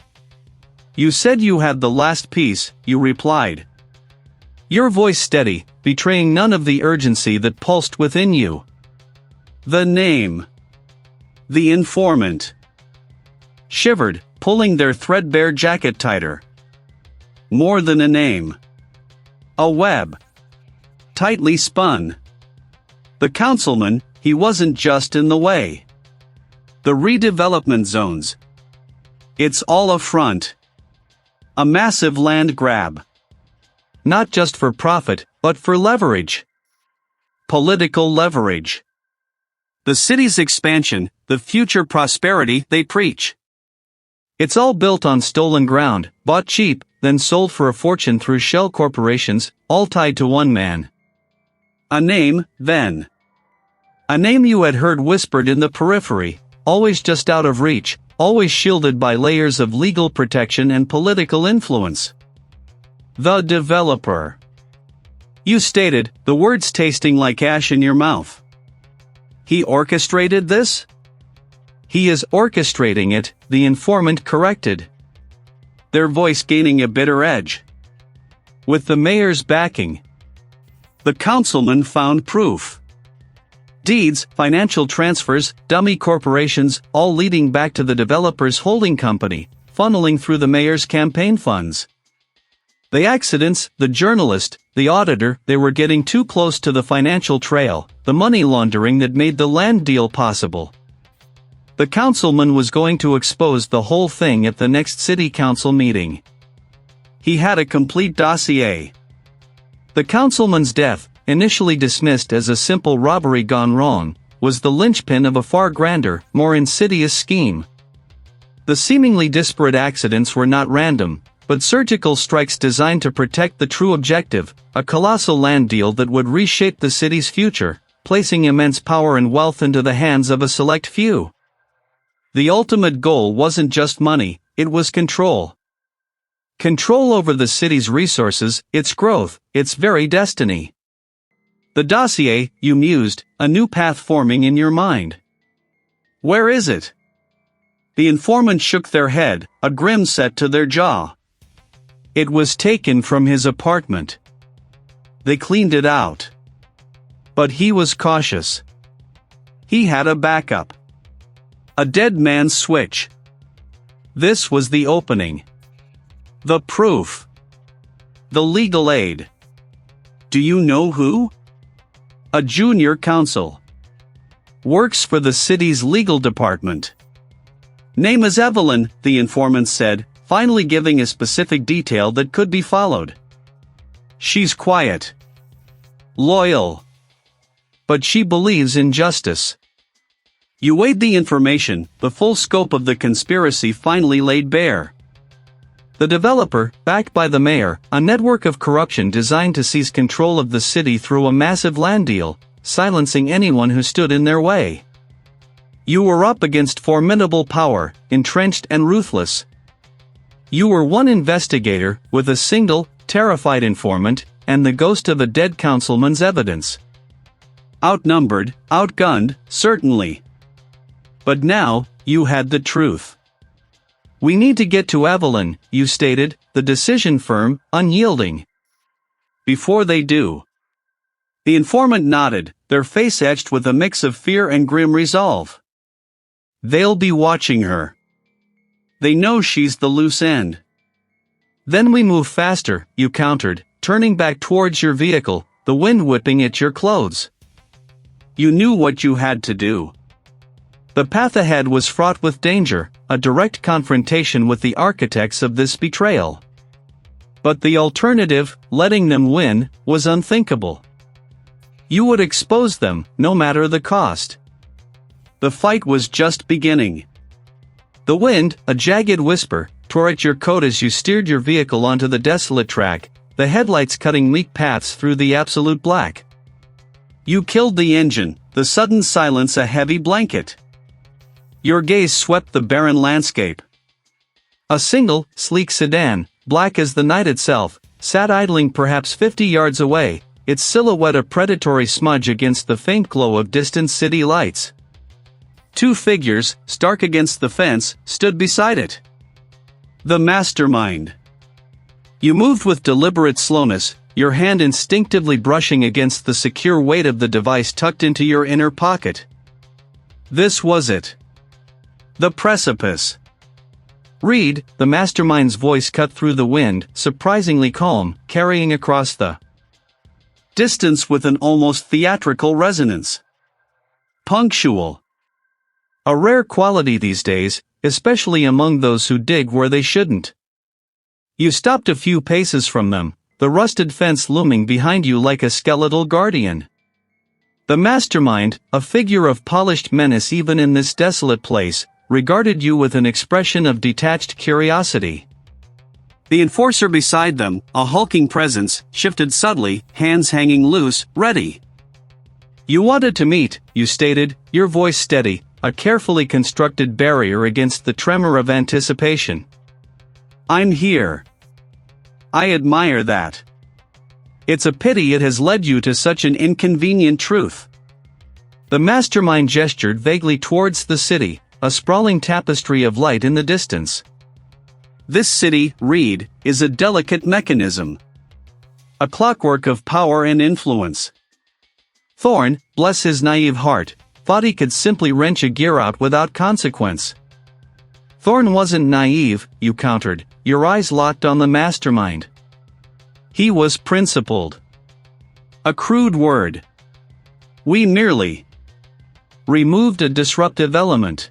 You said you had the last piece, you replied. Your voice steady, betraying none of the urgency that pulsed within you. The name. The informant. Shivered, pulling their threadbare jacket tighter. More than a name. A web. Tightly spun. The councilman, he wasn't just in the way. The redevelopment zones. It's all a front. A massive land grab. Not just for profit, but for leverage. Political leverage. The city's expansion, the future prosperity they preach. It's all built on stolen ground, bought cheap, then sold for a fortune through shell corporations, all tied to one man. A name, then. A name you had heard whispered in the periphery, always just out of reach, always shielded by layers of legal protection and political influence. The developer. You stated, the words tasting like ash in your mouth. He orchestrated this? He is orchestrating it, the informant corrected, their voice gaining a bitter edge. With the mayor's backing, the councilman found proof. Deeds, financial transfers, dummy corporations, all leading back to the developer's holding company, funneling through the mayor's campaign funds. The accidents, the journalist, the auditor, they were getting too close to the financial trail, the money laundering that made the land deal possible. The councilman was going to expose the whole thing at the next city council meeting. He had a complete dossier. The councilman's death, initially dismissed as a simple robbery gone wrong, was the linchpin of a far grander, more insidious scheme. The seemingly disparate accidents were not random, but surgical strikes designed to protect the true objective, a colossal land deal that would reshape the city's future, placing immense power and wealth into the hands of a select few. The ultimate goal wasn't just money, it was control. Control over the city's resources, its growth, its very destiny. The dossier, you mused, a new path forming in your mind. Where is it? The informant shook their head, a grim set to their jaw. It was taken from his apartment. They cleaned it out. But he was cautious. He had a backup. A dead man's switch. This was the opening. The proof. The legal aid. Do you know who? A junior counsel. Works for the city's legal department. Name is Evelyn, the informant said, finally giving a specific detail that could be followed. She's quiet. Loyal. But she believes in justice. You weighed the information, the full scope of the conspiracy finally laid bare. The developer, backed by the mayor, a network of corruption designed to seize control of the city through a massive land deal, silencing anyone who stood in their way. You were up against formidable power, entrenched and ruthless. You were one investigator, with a single, terrified informant, and the ghost of a dead councilman's evidence. Outnumbered, outgunned, certainly. But now, you had the truth. We need to get to Evelyn, you stated, the decision firm, unyielding. Before they do. The informant nodded, their face etched with a mix of fear and grim resolve. They'll be watching her. They know she's the loose end. Then we move faster, you countered, turning back towards your vehicle, the wind whipping at your clothes. You knew what you had to do. The path ahead was fraught with danger, a direct confrontation with the architects of this betrayal. But the alternative, letting them win, was unthinkable. You would expose them, no matter the cost. The fight was just beginning. The wind, a jagged whisper, tore at your coat as you steered your vehicle onto the desolate track, the headlights cutting weak paths through the absolute black. You killed the engine, the sudden silence a heavy blanket. Your gaze swept the barren landscape. A single, sleek sedan, black as the night itself, sat idling perhaps 50 yards away, its silhouette a predatory smudge against the faint glow of distant city lights. Two figures, stark against the fence, stood beside it. The mastermind. You moved with deliberate slowness, your hand instinctively brushing against the secure weight of the device tucked into your inner pocket. This was it. The precipice. Reed, the mastermind's voice cut through the wind, surprisingly calm, carrying across the distance with an almost theatrical resonance. Punctual. A rare quality these days, especially among those who dig where they shouldn't. You stopped a few paces from them, the rusted fence looming behind you like a skeletal guardian. The mastermind, a figure of polished menace even in this desolate place, regarded you with an expression of detached curiosity. The enforcer beside them, a hulking presence, shifted subtly, hands hanging loose, ready. You wanted to meet, you stated, your voice steady, a carefully constructed barrier against the tremor of anticipation. I'm here. I admire that. It's a pity it has led you to such an inconvenient truth. The mastermind gestured vaguely towards the city, a sprawling tapestry of light in the distance. This city, Reed, is a delicate mechanism. A clockwork of power and influence. Thorn, bless his naive heart, thought he could simply wrench a gear out without consequence. Thorn wasn't naive, you countered, your eyes locked on the mastermind. He was principled. A crude word. We merely removed a disruptive element.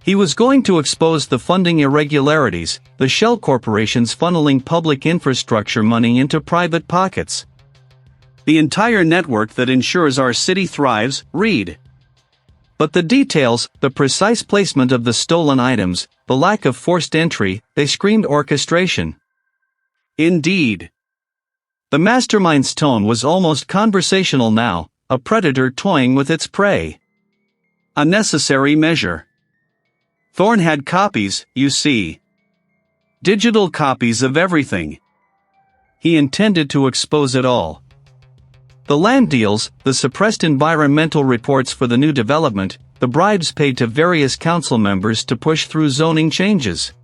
He was going to expose the funding irregularities, the shell corporations funneling public infrastructure money into private pockets. The entire network that ensures our city thrives, Reed. But the details, the precise placement of the stolen items, the lack of forced entry, they screamed orchestration. Indeed. The mastermind's tone was almost conversational now, a predator toying with its prey. A necessary measure. Thorn had copies, you see. Digital copies of everything. He intended to expose it all. The land deals, the suppressed environmental reports for the new development, the bribes paid to various council members to push through zoning changes.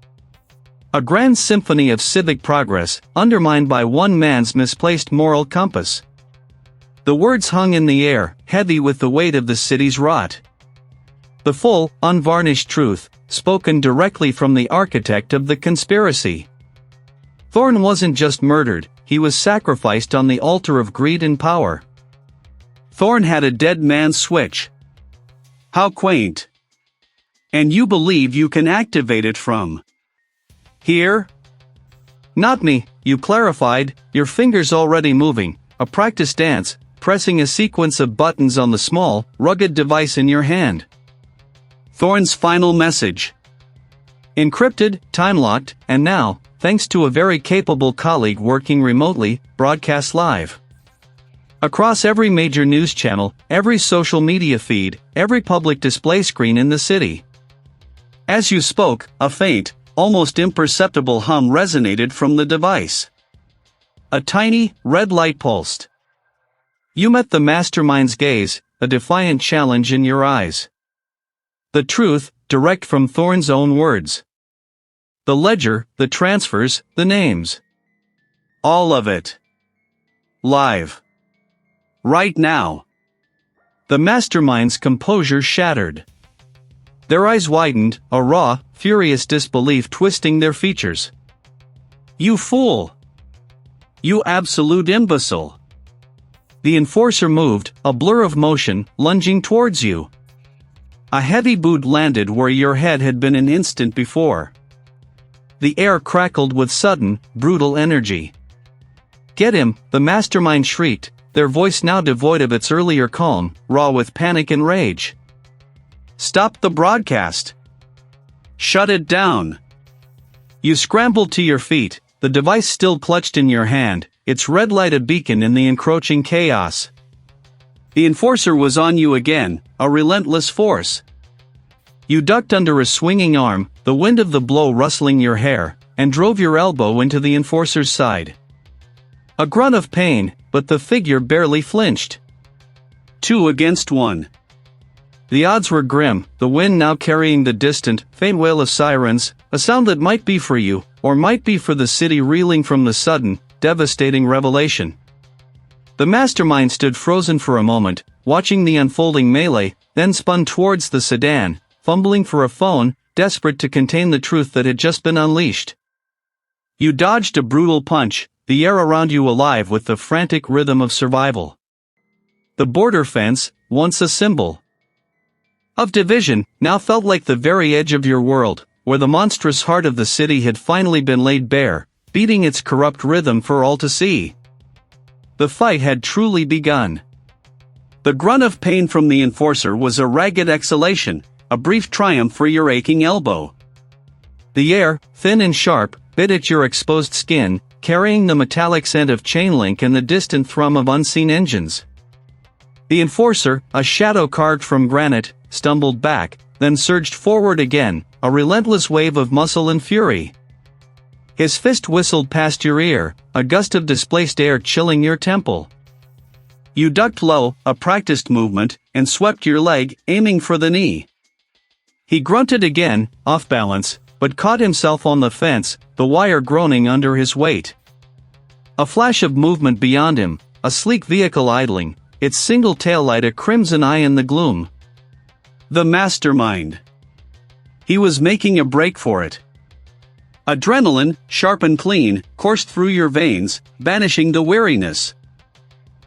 A grand symphony of civic progress, undermined by one man's misplaced moral compass. The words hung in the air, heavy with the weight of the city's rot. The full, unvarnished truth, spoken directly from the architect of the conspiracy. Thorn wasn't just murdered, he was sacrificed on the altar of greed and power. Thorn had a dead man's switch. How quaint. And you believe you can activate it from here? Not me, you clarified, your fingers already moving, a practice dance, pressing a sequence of buttons on the small, rugged device in your hand. Thorn's final message. Encrypted, time-locked, and now, thanks to a very capable colleague working remotely, broadcast live. Across every major news channel, every social media feed, every public display screen in the city. As you spoke, a faint, almost imperceptible hum resonated from the device. A tiny, red light pulsed. You met the mastermind's gaze, a defiant challenge in your eyes. The truth, direct from Thorn's own words. The ledger, the transfers, the names. All of it. Live. Right now. The mastermind's composure shattered. Their eyes widened, a raw, furious disbelief twisting their features. You fool! You absolute imbecile! The enforcer moved, a blur of motion, lunging towards you. A heavy boot landed where your head had been an instant before. The air crackled with sudden, brutal energy. Get him, the mastermind shrieked, their voice now devoid of its earlier calm, raw with panic and rage. Stop the broadcast. Shut it down. You scrambled to your feet, the device still clutched in your hand, its red light a beacon in the encroaching chaos. The enforcer was on you again, a relentless force. You ducked under a swinging arm, the wind of the blow rustling your hair, and drove your elbow into the enforcer's side. A grunt of pain, but the figure barely flinched. 2 against 1. The odds were grim, the wind now carrying the distant, faint wail of sirens, a sound that might be for you, or might be for the city reeling from the sudden, devastating revelation. The mastermind stood frozen for a moment, watching the unfolding melee, then spun towards the sedan, fumbling for a phone, desperate to contain the truth that had just been unleashed. You dodged a brutal punch, the air around you alive with the frantic rhythm of survival. The border fence, once a symbol of division, now felt like the very edge of your world, where the monstrous heart of the city had finally been laid bare, beating its corrupt rhythm for all to see. The fight had truly begun. The grunt of pain from the enforcer was a ragged exhalation, a brief triumph for your aching elbow. The air, thin and sharp, bit at your exposed skin, carrying the metallic scent of chain link and the distant thrum of unseen engines. The enforcer, a shadow carved from granite, stumbled back, then surged forward again, a relentless wave of muscle and fury. His fist whistled past your ear, a gust of displaced air chilling your temple. You ducked low, a practiced movement, and swept your leg, aiming for the knee. He grunted again, off balance, but caught himself on the fence, the wire groaning under his weight. A flash of movement beyond him, a sleek vehicle idling, its single taillight a crimson eye in the gloom. The mastermind. He was making a break for it. Adrenaline, sharp and clean, coursed through your veins, banishing the weariness.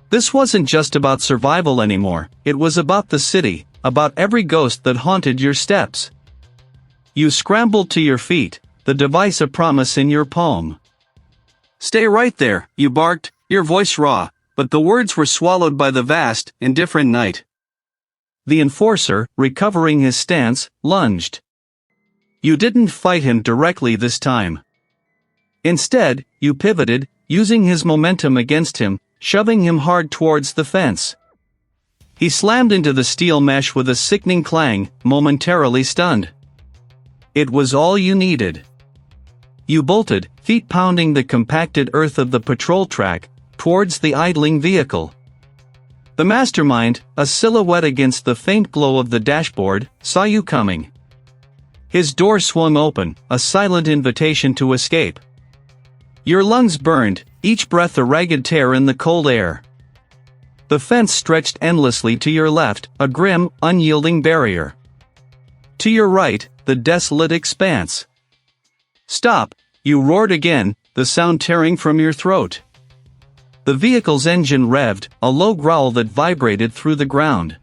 This wasn't just about survival anymore, it was about the city, about every ghost that haunted your steps. You scrambled to your feet, the device a promise in your palm. "Stay right there," you barked, your voice raw, but the words were swallowed by the vast, indifferent night. The enforcer, recovering his stance, lunged. You didn't fight him directly this time. Instead, you pivoted, using his momentum against him, shoving him hard towards the fence. He slammed into the steel mesh with a sickening clang, momentarily stunned. It was all you needed. You bolted, feet pounding the compacted earth of the patrol track, towards the idling vehicle. The mastermind, a silhouette against the faint glow of the dashboard, saw you coming. His door swung open, a silent invitation to escape. Your lungs burned, each breath a ragged tear in the cold air. The fence stretched endlessly to your left, a grim, unyielding barrier. To your right, the desolate expanse. "Stop," you roared again, the sound tearing from your throat. The vehicle's engine revved, a low growl that vibrated through the ground.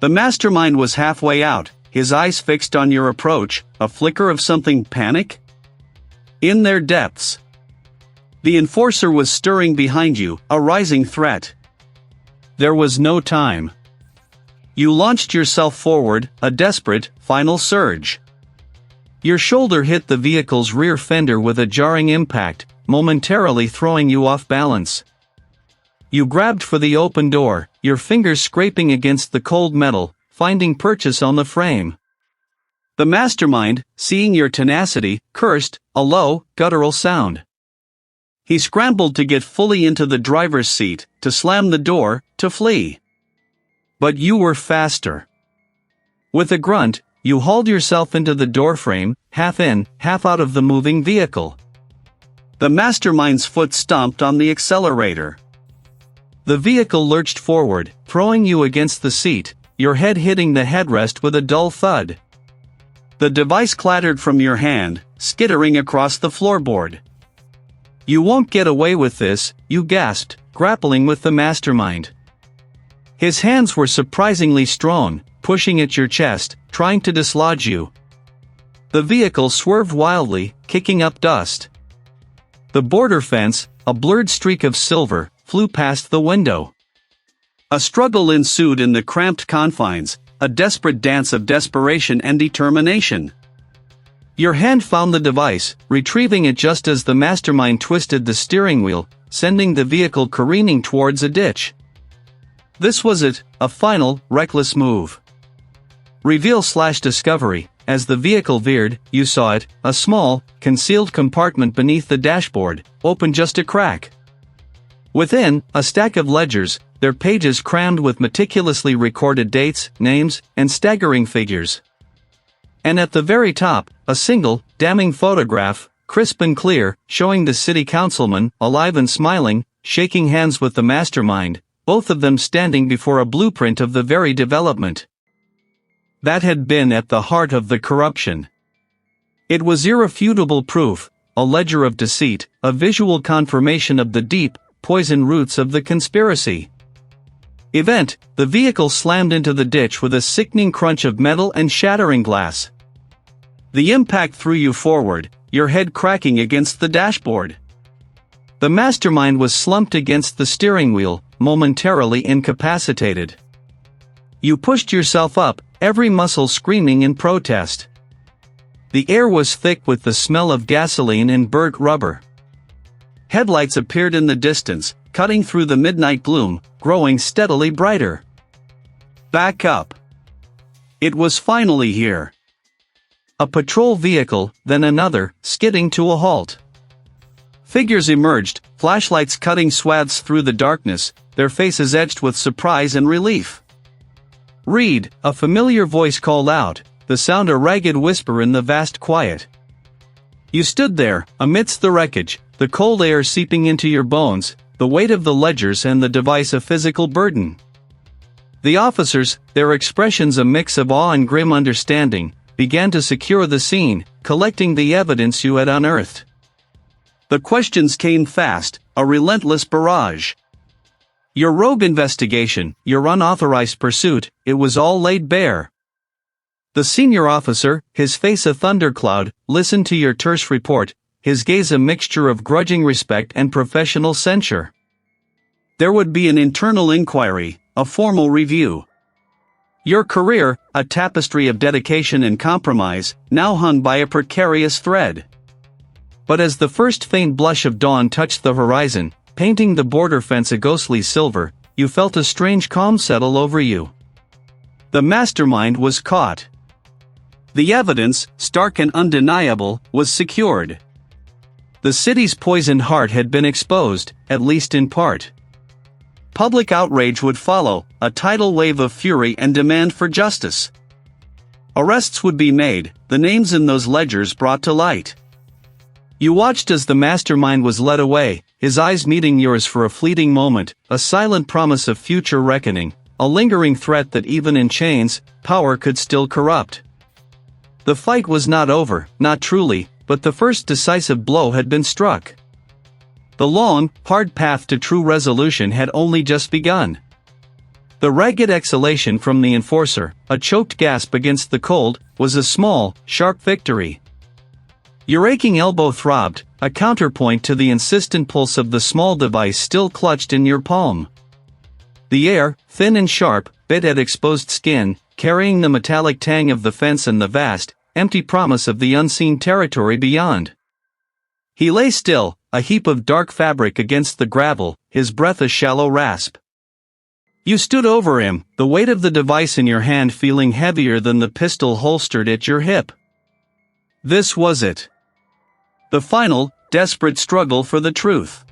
The mastermind was halfway out, his eyes fixed on your approach, a flicker of something panic? In their depths. The enforcer was stirring behind you, a rising threat. There was no time. You launched yourself forward, a desperate, final surge. Your shoulder hit the vehicle's rear fender with a jarring impact, momentarily throwing you off balance. You grabbed for the open door, your fingers scraping against the cold metal, finding purchase on the frame. The mastermind, seeing your tenacity, cursed, a low, guttural sound. He scrambled to get fully into the driver's seat, to slam the door, to flee. But you were faster. With a grunt, you hauled yourself into the doorframe, half in, half out of the moving vehicle. The mastermind's foot stomped on the accelerator. The vehicle lurched forward, throwing you against the seat, your head hitting the headrest with a dull thud. The device clattered from your hand, skittering across the floorboard. "You won't get away with this," you gasped, grappling with the mastermind. His hands were surprisingly strong, pushing at your chest, trying to dislodge you. The vehicle swerved wildly, kicking up dust. The border fence, a blurred streak of silver, flew past the window. A struggle ensued in the cramped confines, a desperate dance of desperation and determination. Your hand found the device, retrieving it just as the mastermind twisted the steering wheel, sending the vehicle careening towards a ditch. This was it, a final, reckless move. Reveal/discovery, as the vehicle veered, you saw it, a small, concealed compartment beneath the dashboard, open just a crack. Within, a stack of ledgers, their pages crammed with meticulously recorded dates, names, and staggering figures. And at the very top, a single, damning photograph, crisp and clear, showing the city councilman, alive and smiling, shaking hands with the mastermind, both of them standing before a blueprint of the very development that had been at the heart of the corruption. It was irrefutable proof, a ledger of deceit, a visual confirmation of the deep, poison roots of the conspiracy. The vehicle slammed into the ditch with a sickening crunch of metal and shattering glass. The impact threw you forward, your head cracking against the dashboard. The mastermind was slumped against the steering wheel, momentarily incapacitated. You pushed yourself up, every muscle screaming in protest. The air was thick with the smell of gasoline and burnt rubber. Headlights appeared in the distance, cutting through the midnight gloom, growing steadily brighter. Back up. It was finally here. A patrol vehicle, then another, skidding to a halt. Figures emerged, flashlights cutting swaths through the darkness, their faces edged with surprise and relief. "Reed," a familiar voice called out, the sound a ragged whisper in the vast quiet. You stood there, amidst the wreckage, the cold air seeping into your bones, the weight of the ledgers and the device a physical burden. The officers, their expressions a mix of awe and grim understanding, began to secure the scene, collecting the evidence you had unearthed. The questions came fast, a relentless barrage. Your rogue investigation, your unauthorized pursuit, it was all laid bare. The senior officer, his face a thundercloud, listened to your terse report, his gaze a mixture of grudging respect and professional censure. There would be an internal inquiry, a formal review. Your career, a tapestry of dedication and compromise, now hung by a precarious thread. But as the first faint blush of dawn touched the horizon, painting the border fence a ghostly silver, you felt a strange calm settle over you. The mastermind was caught. The evidence, stark and undeniable, was secured. The city's poisoned heart had been exposed, at least in part. Public outrage would follow, a tidal wave of fury and demand for justice. Arrests would be made, the names in those ledgers brought to light. You watched as the mastermind was led away, his eyes meeting yours for a fleeting moment, a silent promise of future reckoning, a lingering threat that even in chains, power could still corrupt. The fight was not over, not truly, but the first decisive blow had been struck. The long, hard path to true resolution had only just begun. The ragged exhalation from the enforcer, a choked gasp against the cold, was a small, sharp victory. Your aching elbow throbbed, a counterpoint to the insistent pulse of the small device still clutched in your palm. The air, thin and sharp, bit at exposed skin, carrying the metallic tang of the fence and the vast, empty promise of the unseen territory beyond. He lay still, a heap of dark fabric against the gravel, his breath a shallow rasp. You stood over him, the weight of the device in your hand feeling heavier than the pistol holstered at your hip. This was it. The final, desperate struggle for the truth.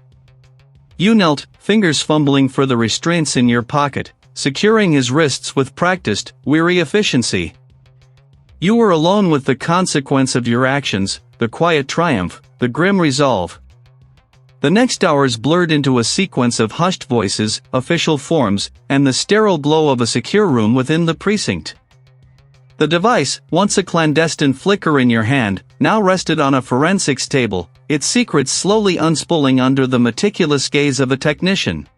You knelt, fingers fumbling for the restraints in your pocket, securing his wrists with practiced, weary efficiency. You were alone with the consequence of your actions, the quiet triumph, the grim resolve. The next hours blurred into a sequence of hushed voices, official forms, and the sterile glow of a secure room within the precinct. The device, once a clandestine flicker in your hand, now rested on a forensics table, its secrets slowly unspooling under the meticulous gaze of a technician.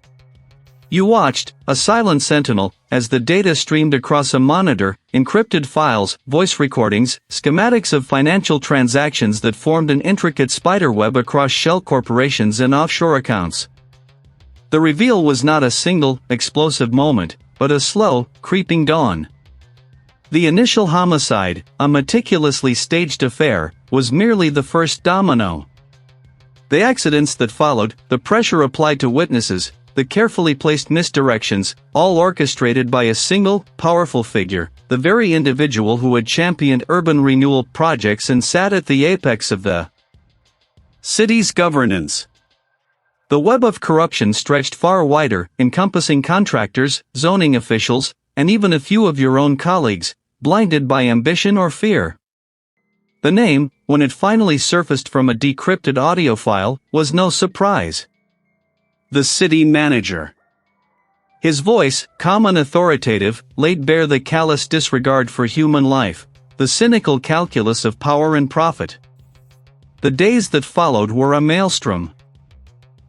You watched, a silent sentinel, as the data streamed across a monitor, encrypted files, voice recordings, schematics of financial transactions that formed an intricate spiderweb across shell corporations and offshore accounts. The reveal was not a single, explosive moment, but a slow, creeping dawn. The initial homicide, a meticulously staged affair, was merely the first domino. The accidents that followed, the pressure applied to witnesses, the carefully placed misdirections, all orchestrated by a single, powerful figure, the very individual who had championed urban renewal projects and sat at the apex of the city's governance. The web of corruption stretched far wider, encompassing contractors, zoning officials, and even a few of your own colleagues, blinded by ambition or fear. The name, when it finally surfaced from a decrypted audio file, was no surprise. The city manager. His voice, calm and authoritative, laid bare the callous disregard for human life, the cynical calculus of power and profit. The days that followed were a maelstrom.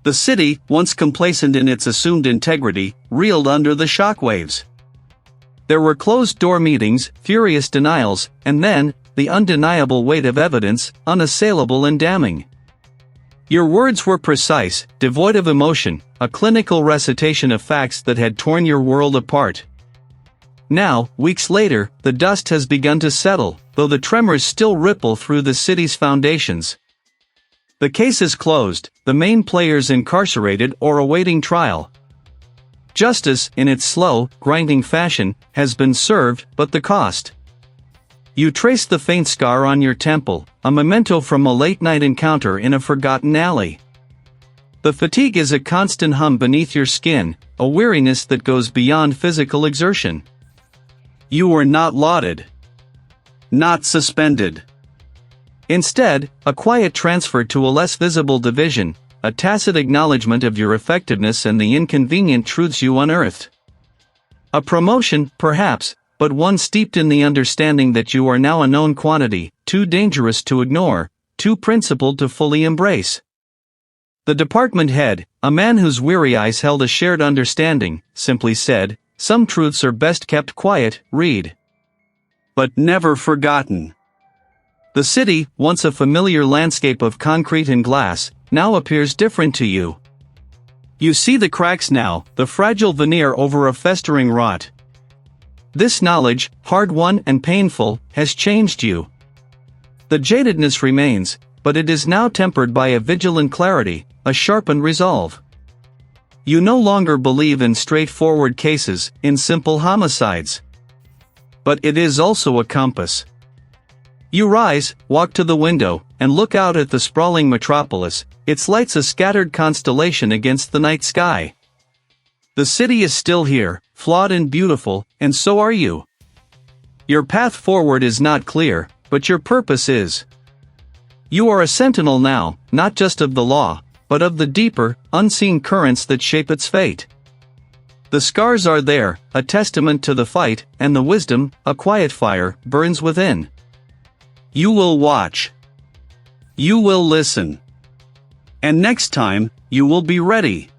The city, once complacent in its assumed integrity, reeled under the shockwaves. There were closed-door meetings, furious denials, and then, the undeniable weight of evidence, unassailable and damning. Your words were precise, devoid of emotion, a clinical recitation of facts that had torn your world apart. Now, weeks later, the dust has begun to settle, though the tremors still ripple through the city's foundations. The case is closed, the main players incarcerated or awaiting trial. Justice, in its slow, grinding fashion, has been served, but the cost. You trace the faint scar on your temple, a memento from a late-night encounter in a forgotten alley. The fatigue is a constant hum beneath your skin, a weariness that goes beyond physical exertion. You were not lauded. Not suspended. Instead, a quiet transfer to a less visible division, a tacit acknowledgement of your effectiveness and the inconvenient truths you unearthed. A promotion, perhaps, but one steeped in the understanding that you are now a known quantity, too dangerous to ignore, too principled to fully embrace. The department head, a man whose weary eyes held a shared understanding, simply said, "Some truths are best kept quiet, read. But never forgotten." The city, once a familiar landscape of concrete and glass, now appears different to you. You see the cracks now, the fragile veneer over a festering rot. This knowledge, hard-won and painful, has changed you. The jadedness remains, but it is now tempered by a vigilant clarity, a sharpened resolve. You no longer believe in straightforward cases, in simple homicides. But it is also a compass. You rise, walk to the window, and look out at the sprawling metropolis, its lights a scattered constellation against the night sky. The city is still here, flawed and beautiful, and so are you. Your path forward is not clear, but your purpose is. You are a sentinel now, not just of the law, but of the deeper, unseen currents that shape its fate. The scars are there, a testament to the fight, and the wisdom, a quiet fire, burns within. You will watch. You will listen. And next time, you will be ready.